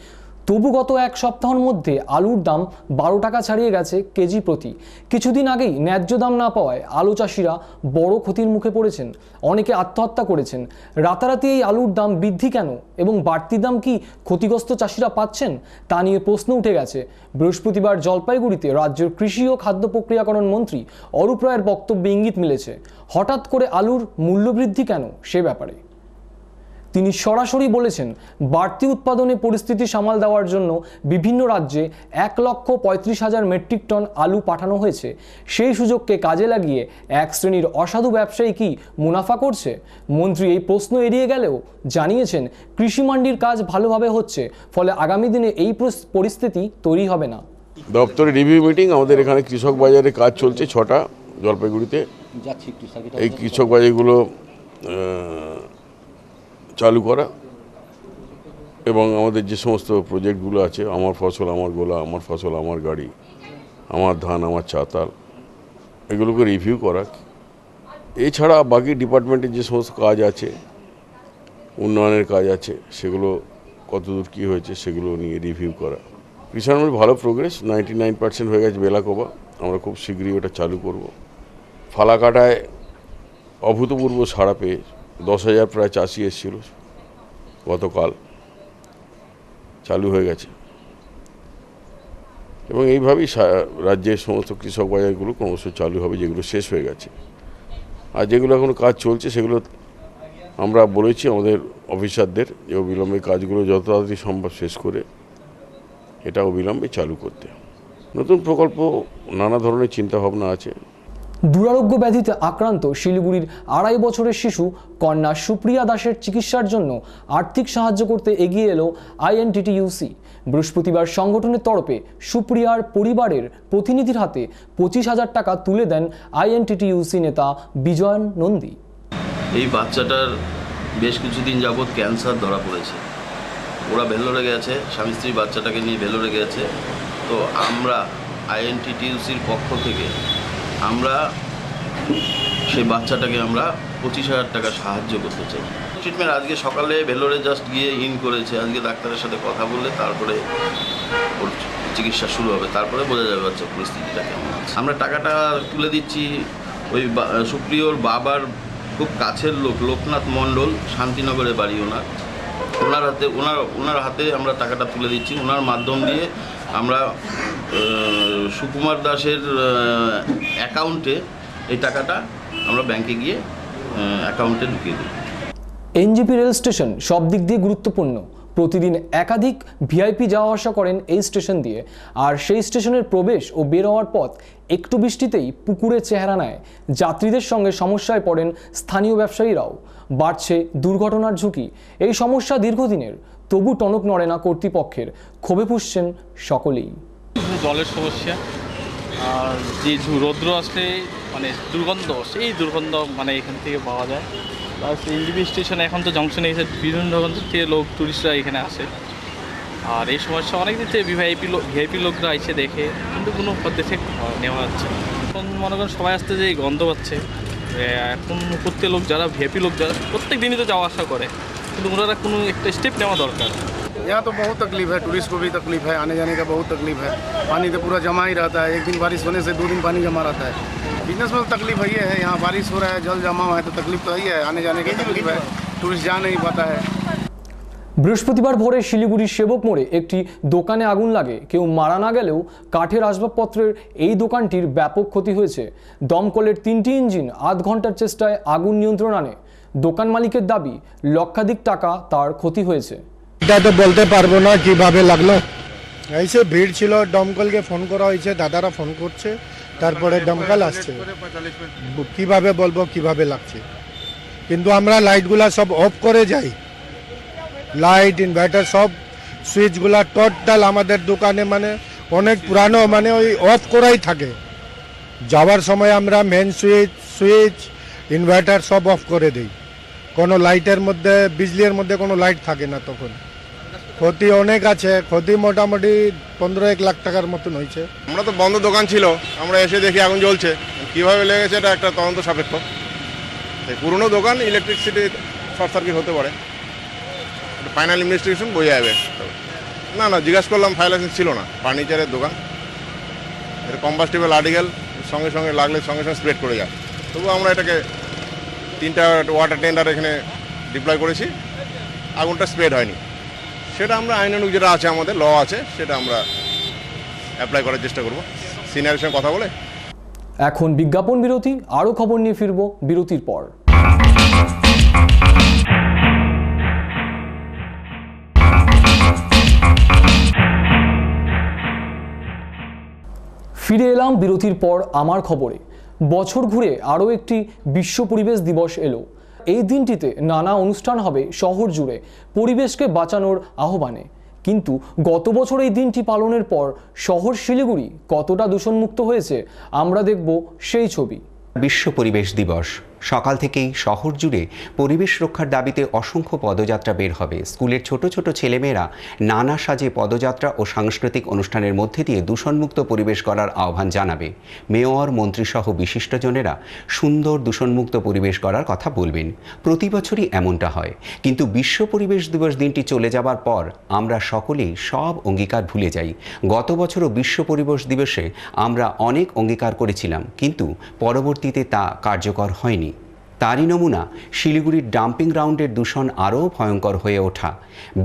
তবু গত 1 সপ্তাহের মধ্যে আলুর দাম 12 টাকা ছাড়িয়ে গেছে কেজি প্রতি। কিছুদিন আগেই ন্যায্য দাম না পাওয়ায় আলু চাষিরা বড় ক্ষতির মুখে পড়েছেন, অনেকে আত্মহত্যা করেছেন। রাতারাতি এই আলুর দাম বৃদ্ধি কেন এবং বাড়তি দাম কি ক্ষতিগ্রস্ত চাষিরা পাচ্ছেন, তা নিয়ে প্রশ্ন উঠে গেছে। বৃহস্পতিবার জলপাইগুড়িতে রাজ্যের কৃষি ও খাদ্য প্রক্রিয়াকরণ মন্ত্রী অরূপ রায়ের বক্তব্যে ইঙ্গিত মিলেছে। হঠাৎ করে আলুর মূল্যবৃদ্ধি কেন সে ব্যাপারে তিনি সরাসরি বলেছেন, বাড়তি উৎপাদনে পরিস্থিতি সামাল দেওয়ার জন্য বিভিন্ন রাজ্যে 1,35,000 মেট্রিক টন আলু পাঠানো হয়েছে। সেই সুযোগকে কাজে লাগিয়ে এক শ্রেণীর অসাধু ব্যবসায়ী কি মুনাফা করছে? মন্ত্রী এই প্রশ্ন এড়িয়ে গেলেও জানিয়েছেন, কৃষি মান্ডির কাজ ভালোভাবে হচ্ছে, ফলে আগামী দিনে এই পরিস্থিতি তৈরি হবে না। দপ্তরে রিভিউ মিটিং, আমাদের এখানে কৃষক বাজারে কাজ চলছে 6টা জলপাইগুড়িতে। এই কৃষক বাজারগুলো চালু করা এবং আমাদের যে সমস্ত প্রজেক্টগুলো আছে, আমার ফসল আমার গোলা, আমার ফসল আমার গাড়ি, আমার ধান আমার চাতাল, এগুলোকে রিভিউ করা। এছাড়া বাকি ডিপার্টমেন্টের যে সমস্ত কাজ আছে, উন্নয়নের কাজ আছে, সেগুলো কতদূর কী হয়েছে সেগুলো নিয়ে রিভিউ করা। কিষাণ ভালো প্রোগ্রেস, 99% হয়ে গেছে বেলাকোবা। আমরা খুব শীঘ্রই ওটা চালু করব। ফালাকাটায় অভূতপূর্ব সাড়া পেয়ে 10,000 প্রায় চাষি এসেছিল, গতকাল চালু হয়ে গেছে। এবং এইভাবেই রাজ্যের সমস্ত কৃষক বাজারগুলো ক্রমশ চালু হবে, যেগুলো শেষ হয়ে গেছে। আর যেগুলো এখনও কাজ চলছে সেগুলো আমরা বলেছি আমাদের অফিসারদের যে অবিলম্বে কাজগুলো যত তাড়াতাড়ি সম্ভব শেষ করে এটা অবিলম্বে চালু করতে। নতুন প্রকল্প নানা ধরনের চিন্তাভাবনা আছে, দুরারোগ্য ব্যাধিতে আক্রান্ত শিলিগুড়ির 2.5 বছরের শিশু কন্যা সুপ্রিয়া দাসের চিকিৎসার জন্য আর্থিক সাহায্য করতে এগিয়ে এলো আইএনটিটিইউসি। বৃহস্পতিবার সংগঠনের তরফে সুপ্রিয়ার পরিবারের প্রতিনিধির হাতে 25,000 টাকা তুলে দেন আইএনটিটিইউসি নেতা বিজয়ন নন্দী। এই বাচ্চাটার বেশ কিছুদিন যাবৎ ক্যান্সার ধরা পড়েছে। ওরা ভেলোরে গেছে, স্বামী স্ত্রী বাচ্চাটাকে নিয়ে ভেলোরে গেছে। তো আমরা আইএনটিটিইউসির পক্ষ থেকে আমরা সেই বাচ্চাটাকে আমরা 25,000 টাকা সাহায্য করতে চাই। ট্রিটমেন্ট আজকে সকালে ভেলোরে জাস্ট গিয়ে ইন করেছে। আজকে ডাক্তারের সাথে কথা বললে তারপরে ওর চিকিৎসা শুরু হবে, তারপরে বোঝা যাবে বাচ্চার পরিস্থিতিটা কেমন আছে। আমরা টাকাটা তুলে দিচ্ছি ওই সুপ্রিয়র বাবার খুব কাছের লোক লোকনাথ মণ্ডল, শান্তিনগরে বাড়ি ওনার হাতে আমরা টাকাটা তুলে দিচ্ছি। ওনার মাধ্যম দিয়ে আমরা সুকুমার দাসের অ্যাকাউন্টে এই টাকাটা আমরা ব্যাংকে গিয়ে অ্যাকাউন্টে ঢুকিয়ে দিই। এনজেপি রেল স্টেশন সব দিক দিয়ে গুরুত্বপূর্ণ। প্রতিদিন একাধিক ভিআইপি যাওয়া আসা করেন এই স্টেশন দিয়ে, আর সেই স্টেশনের প্রবেশ ও বের হওয়ার পথ একটু বৃষ্টিতেই পুকুরে চেহারা নেয়। যাত্রীদের সঙ্গে সমস্যায় পড়েন স্থানীয় ব্যবসায়ীরাও। বাড়ছে দুর্ঘটনার ঝুঁকি। এই সমস্যা দীর্ঘদিনের, তবু টনক নড়ে না কর্তৃপক্ষের। ক্ষোভে পুষছেন সকলেই। জলের সমস্যা, আর যে রৌদ্র আসলে মানে দুর্গন্ধ, সেই দুর্গন্ধ মানে এখান থেকে পাওয়া যায়। প্লাস এনজেপি স্টেশনে এখন তো জংশনে এসে বিভিন্ন রকম থেকে লোক টুরিস্টরা এখানে আসে, আর এই সমস্যা অনেক দিন থেকে ভিআইপি লোকরা এসে দেখে, কিন্তু কোনো পদ্ধতি নেওয়া হচ্ছে না। এখন মনে করেন সবাই আসতে যে গন্ধ পাচ্ছে। এখন প্রত্যেক লোক যারা ভিআইপি লোক যারা প্রত্যেক দিনই তো যাওয়া আসা করে, কিন্তু ওনারা কোনো একটা স্টেপ নেওয়া দরকার। यहाँ तो बहुत तकलीफ है, टूरिस्ट को भी तकलीफ है, आने जाने का बहुत तकलीफ है। पानी तो पूरा जमा ही रहता है, एक दिन बारिश होने से 2 दिन पानी जमा रहता है। बिजनेस में तो तकलीफ है, ये है यहाँ बारिश हो रहा है, जल जमा हुआ है, तो तकलीफ तो ही है, आने जाने की तकलीफ है, टूरिस्ट जा नहीं पाता है। বৃহস্পতিবার ভোরে শিলিগুড়ির সেবক মোড়ে একটি দোকানে আগুন লাগে। কেউ মারা না গেলেও কাঠের আসবাবপত্রের এই দোকানটির ব্যাপক ক্ষতি হয়েছে। দমকলের 3টি ইঞ্জিন আধ ঘন্টার চেষ্টায় আগুন নিয়ন্ত্রণ আনে। দোকান মালিকের দাবি লক্ষাধিক টাকা তার ক্ষতি হয়েছে। এটা তো বলতে পারবো না কিভাবে লাগলো। এইসে ভিড় ছিল, দমকলকে ফোন করা হয়েছে, দাদারা ফোন করছে, তারপরে দমকল আসছে। কিভাবে বলবো কিভাবে লাগছে, কিন্তু আমরা লাইটগুলা সব অফ করে যাই। লাইট ইনভার্টার সব সুইচগুলা টোটাল আমাদের দোকানে মানে অনেক পুরানো, মানে ওই অফ করাই থাকে। যাওয়ার সময় আমরা মেন সুইচ ইনভার্টার সব অফ করে দিই। কোনো লাইটের মধ্যে বিজলির মধ্যে কোনো লাইট থাকে না। তখন ক্ষতি অনেক আছে, ক্ষতি মোটামুটি 15-1 লাখ টাকার মতন হয়েছে। আমরা তো বন্ধ দোকান ছিল, আমরা এসে দেখি আগুন জ্বলছে। কীভাবে লেগেছে এটা একটা তদন্ত সাপেক্ষ। পুরনো দোকান, ইলেকট্রিসিটি শর্ট সার্কিট হতে পারে, ফাইনাল ইনভেস্টিগেশন বোঝা যাবে। না জিজ্ঞাসা করলাম, ফায়ার লাইসেন্স ছিল না। ফার্নিচারের দোকান, এটা কম্বাস্টেবল আর্টিকেল সঙ্গে সঙ্গে লাগলে সঙ্গে সঙ্গে স্প্রেড করে যায়। তবু আমরা এটাকে 3টা ওয়াটার টেন্ডার এখানে ডিপ্লয় করেছি, আগুনটা স্প্রেড হয়নি। সেটা আমরা আইনানুগ যেটা আছে, আমাদের ল আছে, সেটা আমরা অ্যাপ্লাই করার চেষ্টা করব সিনিয়রের সঙ্গে কথা বলে। এখন বিজ্ঞাপন বিরতি, আরও খবর নিয়ে ফিরব বিরতির পর। ফিরে এলাম বিরতির পর আমার খবরে। বছর ঘুরে আরও একটি বিশ্ব পরিবেশ দিবস এলো। এই দিনটিতে নানা অনুষ্ঠান হবে শহর জুড়ে পরিবেশকে বাঁচানোর আহ্বানে। কিন্তু গত বছর এই দিনটি পালনের পর শহর শিলিগুড়ি কতটা দূষণমুক্ত হয়েছে আমরা দেখব সেই ছবি। বিশ্ব পরিবেশ দিবস সকাল থেকেই শহর জুড়ে পরিবেশ রক্ষার দাবিতে অসংখ্য পদযাত্রা বের হবে। স্কুলের ছোট ছোট ছেলেমেয়েরা নানা সাজে পদযাত্রা ও সাংস্কৃতিক অনুষ্ঠানের মধ্যে দিয়ে দূষণমুক্ত পরিবেশ করার আহ্বান জানাবে। মেয়র, মন্ত্রীসহ বিশিষ্টজনেরা সুন্দর দূষণমুক্ত পরিবেশ করার কথা বলবেন। প্রতি বছরই এমনটা হয়, কিন্তু বিশ্ব পরিবেশ দিবস দিনটি চলে যাবার পর আমরা সকলেই সব অঙ্গীকার ভুলে যাই। গত বছরও বিশ্ব পরিবেশ দিবসে আমরা অনেক অঙ্গীকার করেছিলাম, কিন্তু পরবর্তীতে তা কার্যকর হয়নি। তারই নমুনা শিলিগুড়ির ডাম্পিং গ্রাউন্ডের দূষণ আরও ভয়ঙ্কর হয়ে ওঠা।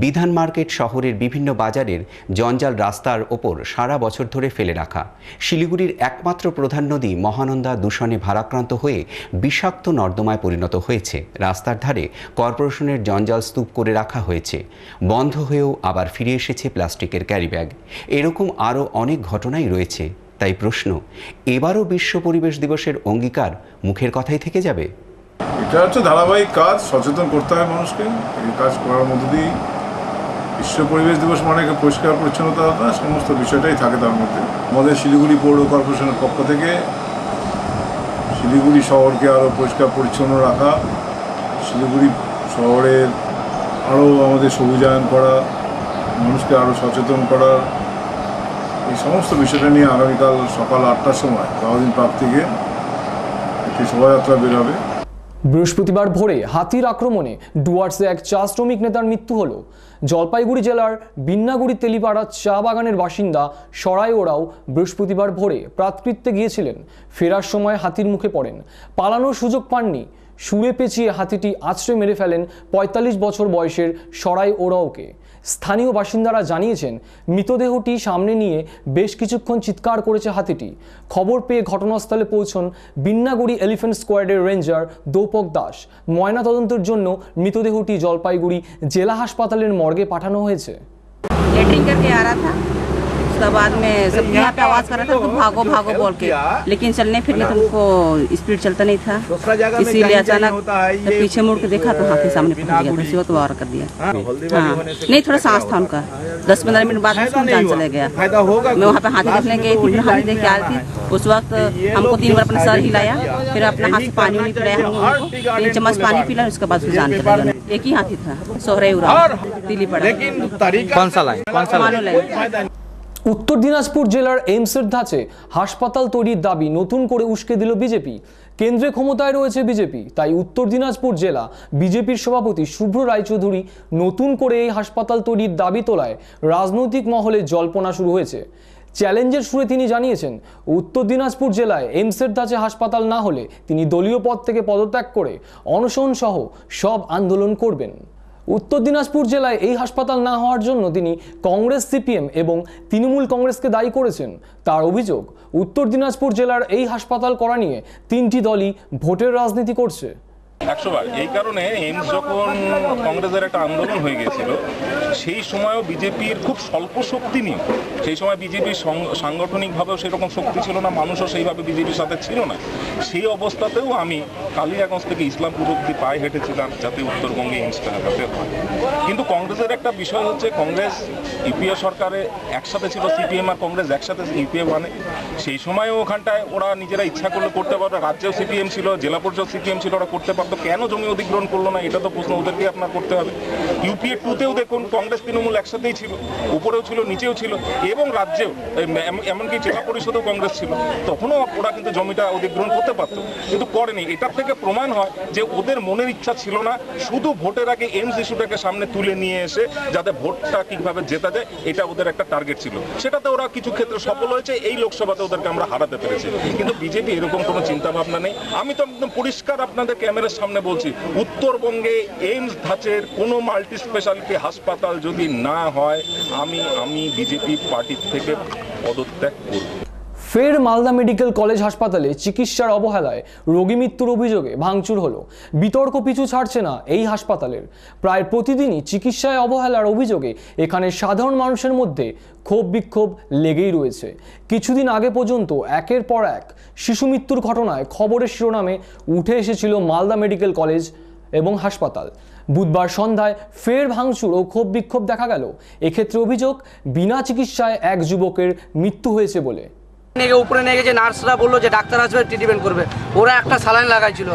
বিধান মার্কেট শহরের বিভিন্ন বাজারের জঞ্জাল রাস্তার ওপর সারা বছর ধরে ফেলে রাখা। শিলিগুড়ির একমাত্র প্রধান নদী মহানন্দা দূষণে ভারাক্রান্ত হয়ে বিষাক্ত নর্দমায় পরিণত হয়েছে। রাস্তার ধারে কর্পোরেশনের জঞ্জাল স্তূপ করে রাখা হয়েছে। বন্ধ হয়েও আবার ফিরে এসেছে প্লাস্টিকের ক্যারিব্যাগ। এরকম আরও অনেক ঘটনাই রয়েছে। তাই প্রশ্ন, এবারও বিশ্ব পরিবেশ দিবসের অঙ্গীকার মুখের কথাই থেকে যাবে? এটা হচ্ছে ধারাবাহিক কাজ, সচেতন করতে হয় মানুষকে। এই কাজ করার মধ্য দিয়েই বিশ্ব পরিবেশ দিবস মানে পরিষ্কার পরিচ্ছন্নতা না, সমস্ত বিষয়টাই থাকে তার মধ্যে। আমাদের শিলিগুড়ি পৌর কর্পোরেশনের পক্ষ থেকে শিলিগুড়ি শহরকে আরও পরিষ্কার পরিচ্ছন্ন রাখা, শিলিগুড়ি শহরের আরও আমাদের সবুজায়ন করা, মানুষকে আরও সচেতন করার, এই সমস্ত বিষয়টা নিয়ে আগামীকাল সকাল 8টার সময় বাউদিন পার্ক থেকে একটি শোভাযাত্রা বেরোবে। বৃহস্পতিবার ভোরে হাতির আক্রমণে ডুয়ার্সে এক চা শ্রমিক নেতার মৃত্যু হল। জলপাইগুড়ি জেলার বিন্নাগুড়ি তেলিপাড়া চা বাগানের বাসিন্দা সরাই ওরাও বৃহস্পতিবার ভোরে প্রাতকৃত্যে গিয়েছিলেন। ফেরার সময় হাতির মুখে পড়েন। পালানোর সুযোগ পাননি। সুরে পেঁচিয়ে হাতিটি আছড়ে মেরে ফেলেন ৪৫ বছর বয়সের সরাই ওরাওকে। স্থানীয় বাসিন্দারা জানিয়েছেন, মৃতদেহটি সামনে নিয়ে বেশ কিছুক্ষণ চিৎকার করেছে হাতিটি। খবর পেয়ে ঘটনাস্থলে পৌঁছন বিন্নাগুড়ি এলিফ্যান্ট স্কোয়াডের রেঞ্জার দৌপক দাস। ময়নাতদন্তের জন্য মৃতদেহটি জলপাইগুড়ি জেলা হাসপাতালের মর্গে পাঠানো হয়েছে। लेटरिंग करके आ रहा था, उसके बाद में सब यहाँ पे आवाज़ कर रहा था तो भागो भागो बोल के, लेकिन चलने फिरने तो उनको स्पीड चलता नहीं था, इसीलिए अचानक जब पीछे मुड़ के देखा तो हाथी सामने पहुंच गया, तो उसी वक्त वार कर दिया। हाँ, नहीं थोड़ा सांस था उनका, 10-15 मिनट बाद उसका जान चले गया। मैं वहाँ पे हाथी देखने गई थी, फिर हाथी देख के आ रही थी। उस वक्त हमको 3 बार अपना सर हिलाया, फिर अपना हाथ से पानी नहीं पिलाया हमको, 3 चम्मच पानी पिला, उसके बाद उसकी जान चला गया। एक ही हाथी था, सोहराई उराव, तिलीपाड़ा। कौन सा लाइन? मानो लाइन। উত্তর দিনাজপুর জেলার এইমসের ধাঁচে হাসপাতাল তৈরির দাবি নতুন করে উস্কে দিল বিজেপি। কেন্দ্রে ক্ষমতায় রয়েছে বিজেপি, তাই উত্তর দিনাজপুর জেলা বিজেপির সভাপতি শুভ্র রায়চৌধুরী নতুন করে এই হাসপাতাল তৈরির দাবি তোলায় রাজনৈতিক মহলে জল্পনা শুরু হয়েছে। চ্যালেঞ্জের সুরে তিনি জানিয়েছেন, উত্তর দিনাজপুর জেলায় এইমসের ধাঁচে হাসপাতাল না হলে তিনি দলীয় পদ থেকে পদত্যাগ করে অনশন সহ সব আন্দোলন করবেন। উত্তর দিনাজপুর জেলায় এই হাসপাতাল না হওয়ার জন্য তিনি কংগ্রেস, সিপিএম এবং তৃণমূল কংগ্রেসকে দায়ী করেছেন। তার অভিযোগ, উত্তর দিনাজপুর জেলার এই হাসপাতাল করা নিয়ে 3টি দলই ভোটের রাজনীতি করছে। 100 বার। এই কারণে এইমস যখন কংগ্রেসের একটা আন্দোলন হয়ে গিয়েছিল, সেই সময়ও বিজেপির খুব স্বল্প শক্তি নিয়ে, সেই সময় বিজেপির সাংগঠনিকভাবেও সেরকম শক্তি ছিল না, মানুষও সেইভাবে বিজেপির সাথে ছিল না। সেই অবস্থাতেও আমি কালিয়াগঞ্জ থেকে ইসলামপুর অব্দি পায়ে হেঁটেছিলাম যাতে উত্তরবঙ্গে এইমসটা লাগাতে হয়। কিন্তু কংগ্রেসের একটা বিষয় হচ্ছে, কংগ্রেস ইউপিএ সরকারে একসাথে ছিল, সিপিএম আর কংগ্রেস একসাথে ইউপিএ মানে সেই সময়ও ওখানটায় ওরা নিজেরা ইচ্ছা করলে করতে পারতো। রাজ্যেও সিপিএম ছিল, জেলা পরিষদ সিপিএম ছিল, ওরা করতে পারতো। কেন জমি অধিগ্রহণ করলো না, এটা তো প্রশ্ন ওদেরকে আপনার করতে হবে। ইউপিএ 2তেও দেখুন কংগ্রেস তৃণমূল একসাথেই ছিল, উপরেও ছিল নিচেও ছিল, এবং রাজ্যেও এমনকি জেলা পরিষদেও কংগ্রেস ছিল, তখনও ওরা কিন্তু জমিটা অধিগ্রহণ করতে পারতো, কিন্তু করেনি। এটার থেকে প্রমাণ হয় যে ওদের মনের ইচ্ছা ছিল না, শুধু ভোটের আগে এইমস ইস্যুটাকে সামনে তুলে নিয়ে এসে যাতে ভোটটা কিভাবে জেতা যায়, এটা ওদের একটা টার্গেট ছিল। সেটাতে ওরা কিছু ক্ষেত্রে সফল হয়েছে, এই লোকসভাতে ওদেরকে আমরা হারাতে পেরেছি। কিন্তু বিজেপি এরকম কোনো চিন্তা ভাবনা নেই। আমি তো একদম পরিষ্কার আপনাদের ক্যামেরার সামনে বলছি, উত্তরবঙ্গে এইমস ধাঁচের কোনো মাল্টি স্পেশালিটি হাসপাতাল যদি না হয়, আমি বিজেপি পার্টির থেকে পদত্যাগ করব। ফের মালদা মেডিকেল কলেজ হাসপাতালে চিকিৎসার অবহেলায় রোগী মৃত্যুর অভিযোগে ভাঙচুর হলো। বিতর্ক পিছু ছাড়ছে না এই হাসপাতালের। প্রায় প্রতিদিনই চিকিৎসায় অবহেলার অভিযোগে এখানে সাধারণ মানুষের মধ্যে ক্ষোভ বিক্ষোভ লেগেই রয়েছে। কিছুদিন আগে পর্যন্ত একের পর এক শিশু মৃত্যুর ঘটনায় খবরের শিরোনামে উঠে এসেছিল মালদা মেডিকেল কলেজ এবং হাসপাতাল। বুধবার সন্ধ্যায় ফের ভাঙচুর ও ক্ষোভ বিক্ষোভ দেখা গেল। এক্ষেত্রে অভিযোগ, বিনা চিকিৎসায় এক যুবকের মৃত্যু হয়েছে বলে। উপরে নিয়ে গেছে, নার্সরা বললো যে ডাক্তার আসবে, ট্রিটমেন্ট করবে, ওরা একটা স্যালাইন লাগাইছিল।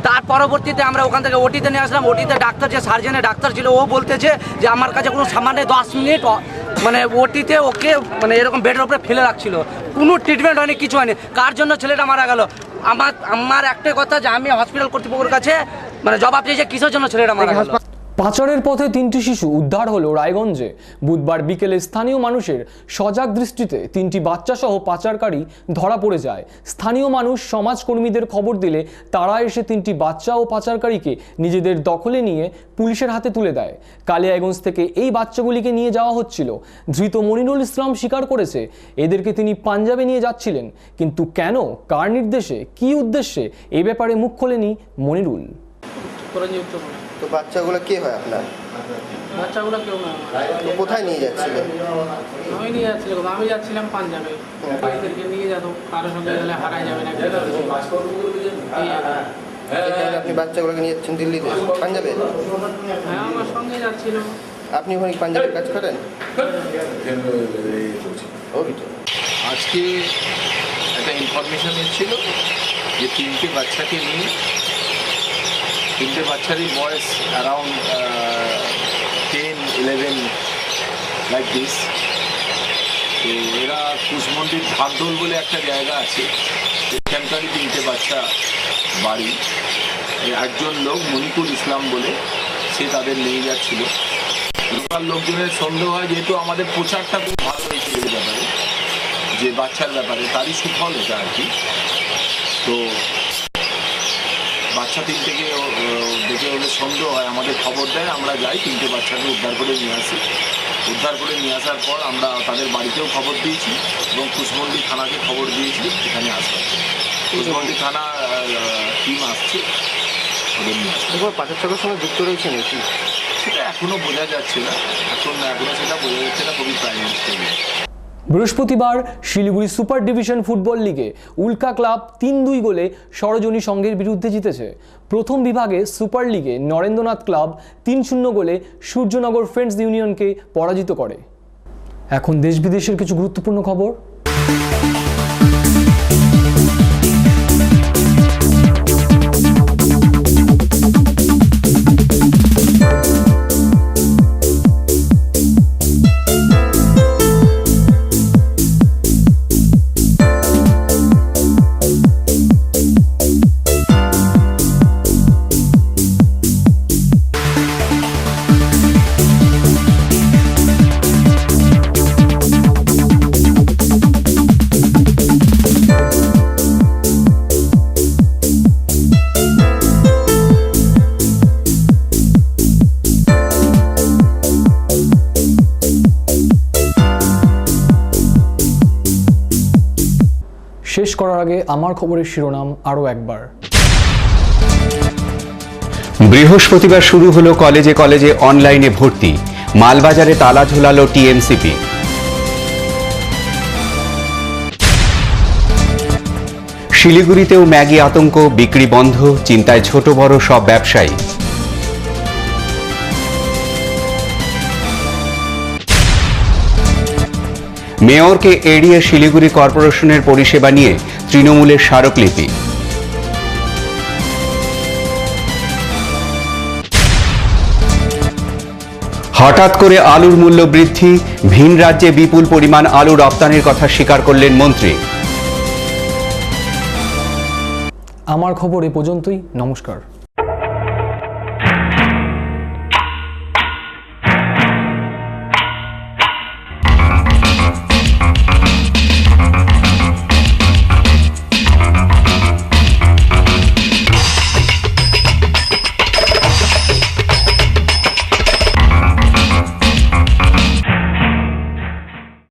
তার পরবর্তীতে আমরা ওখান থেকে ওটিতে নিয়ে আসলাম। ওটিতে ডাক্তার, যে সার্জেনের ডাক্তার ছিল, ও বলতেছে যে আমার কাছে কোনো সামান্য 10 মিনিট মানে ওটিতে ওকে মানে এরকম বেডের উপরে ফেলে রাখছিল, কোনো ট্রিটমেন্ট হয়নি, কিছু হয়নি। কার জন্য ছেলেটা মারা গেল? আমার একটাই কথা যে আমি হসপিটাল কর্তৃপক্ষের কাছে মানে জবাব চাই যে কিসের জন্য ছেলেটা মারা গেল। পাচারের পথে 3টি শিশু উদ্ধার হলো রায়গঞ্জে। বুধবার বিকেলে স্থানীয় মানুষের সজাগ দৃষ্টিতে 3টি বাচ্চা সহ পাচারকারী ধরা পড়ে যায়। স্থানীয় মানুষ সমাজকর্মীদের খবর দিলে তারা এসে 3টি বাচ্চা ও পাচারকারীকে নিজেদের দখলে নিয়ে পুলিশের হাতে তুলে দেয়। কালিয়াগঞ্জ থেকে এই বাচ্চাগুলিকে নিয়ে যাওয়া হচ্ছিল। ধৃত মনিরুল ইসলাম স্বীকার করেছে এদেরকে তিনি পাঞ্জাবে নিয়ে যাচ্ছিলেন, কিন্তু কেন, কার নির্দেশে, কী উদ্দেশ্যে, এই ব্যাপারে মুখ খোলেনি মনিরুল। তো বাচ্চাগুলো কে হয় আপনার? বাচ্চাগুলো কেউ না। তো কোথায় নিয়ে যাচ্ছিলেন? আমি নিয়ে যাচ্ছিলাম, আমি যাচ্ছিলাম পাঞ্জাবে। এদেরকে নিয়ে যেত, কারোর সঙ্গে গেলে হারাই যাবে না। আপনি বাচ্চাগুলোকে নিয়ে যাচ্ছেন দিল্লিতে, পাঞ্জাবে? হ্যাঁ, আমার সঙ্গে যাচ্ছিল। আপনি ওখানে পাঞ্জাবের কাজ করেন? আজকে একটা ইনফরমেশন এসেছিল যে 3টে বাচ্চাকে নিয়ে, 3টে বাচ্চারই বয়স অ্যারাউন্ড 10-11 লাইক দিস। তো এরা কুশমন্ডির ধাকদোল বলে একটা জায়গা আছে, সেখানকারই 3টে বাচ্চা বাড়ি। একজন লোক মনিকুল ইসলাম বলে, সে তাদের নিয়ে যাচ্ছিল। লোকাল লোকজনের সন্দেহ হয়, যেহেতু আমাদের প্রচারটা খুব ভালো হয়েছে এর ব্যাপারে, যে বাচ্চার ব্যাপারে, তারই সুফল এটা আর কি। তো বাচ্চা 3টেকে দেখে হলে সন্দেহ হয়, আমাদের খবর দেয়, আমরা যাই, 3টে বাচ্চাকে উদ্ধার করে নিয়ে আসি। উদ্ধার করে নিয়ে আসার পর আমরা তাদের বাড়িতেও খবর দিয়েছি এবং কুশমন্ডি থানাকে খবর দিয়েছি এখানে আসবে। কুশমন্ডি থানা টিম আসছে, ওদের নিয়ে আসবে। পাচার চক্রের সঙ্গে যুক্ত রয়েছে নাকি সেটা এখনো বোঝা যাচ্ছে না, এখনো সেটা বোঝা যাচ্ছে না, খুবই প্রাইমারি স্টেজে। বৃহস্পতিবার শিলিগুড়ি সুপার ডিভিশন ফুটবল লিগে উল্কা ক্লাব 3-2 গোলে সরজনী সংঘের বিরুদ্ধে জিতেছে। প্রথম বিভাগে সুপার লিগে নরেন্দ্রনাথ ক্লাব 3-0 গোলে সূর্যনগর ফ্রেন্ডস ইউনিয়নকে পরাজিত করে। এখন দেশ বিদেশের কিছু গুরুত্বপূর্ণ খবর। শেষ করার আগে আমার খবরের শিরোনাম আরও একবার। বৃহস্পতিবার শুরু হলো কলেজে কলেজে অনলাইনে ভর্তি, মালবাজারে তালা ঝোলালো টিএমসিপি। শিলিগুড়িতেও ম্যাগি আতঙ্ক, বিক্রি বন্ধ, চিন্তায় ছোট বড় সব ব্যবসায়ী। মেয়রকে এড়িয়ে শিলিগুড়ি কর্পোরেশনের পরিষেবা নিয়ে তৃণমূলের স্মারকলিপি। হঠাৎ করে আলুর মূল্য বৃদ্ধি, ভিন রাজ্যে বিপুল পরিমাণ আলু রপ্তানির কথা স্বীকার করলেন মন্ত্রী। আমার খবর এ পর্যন্তই। নমস্কার।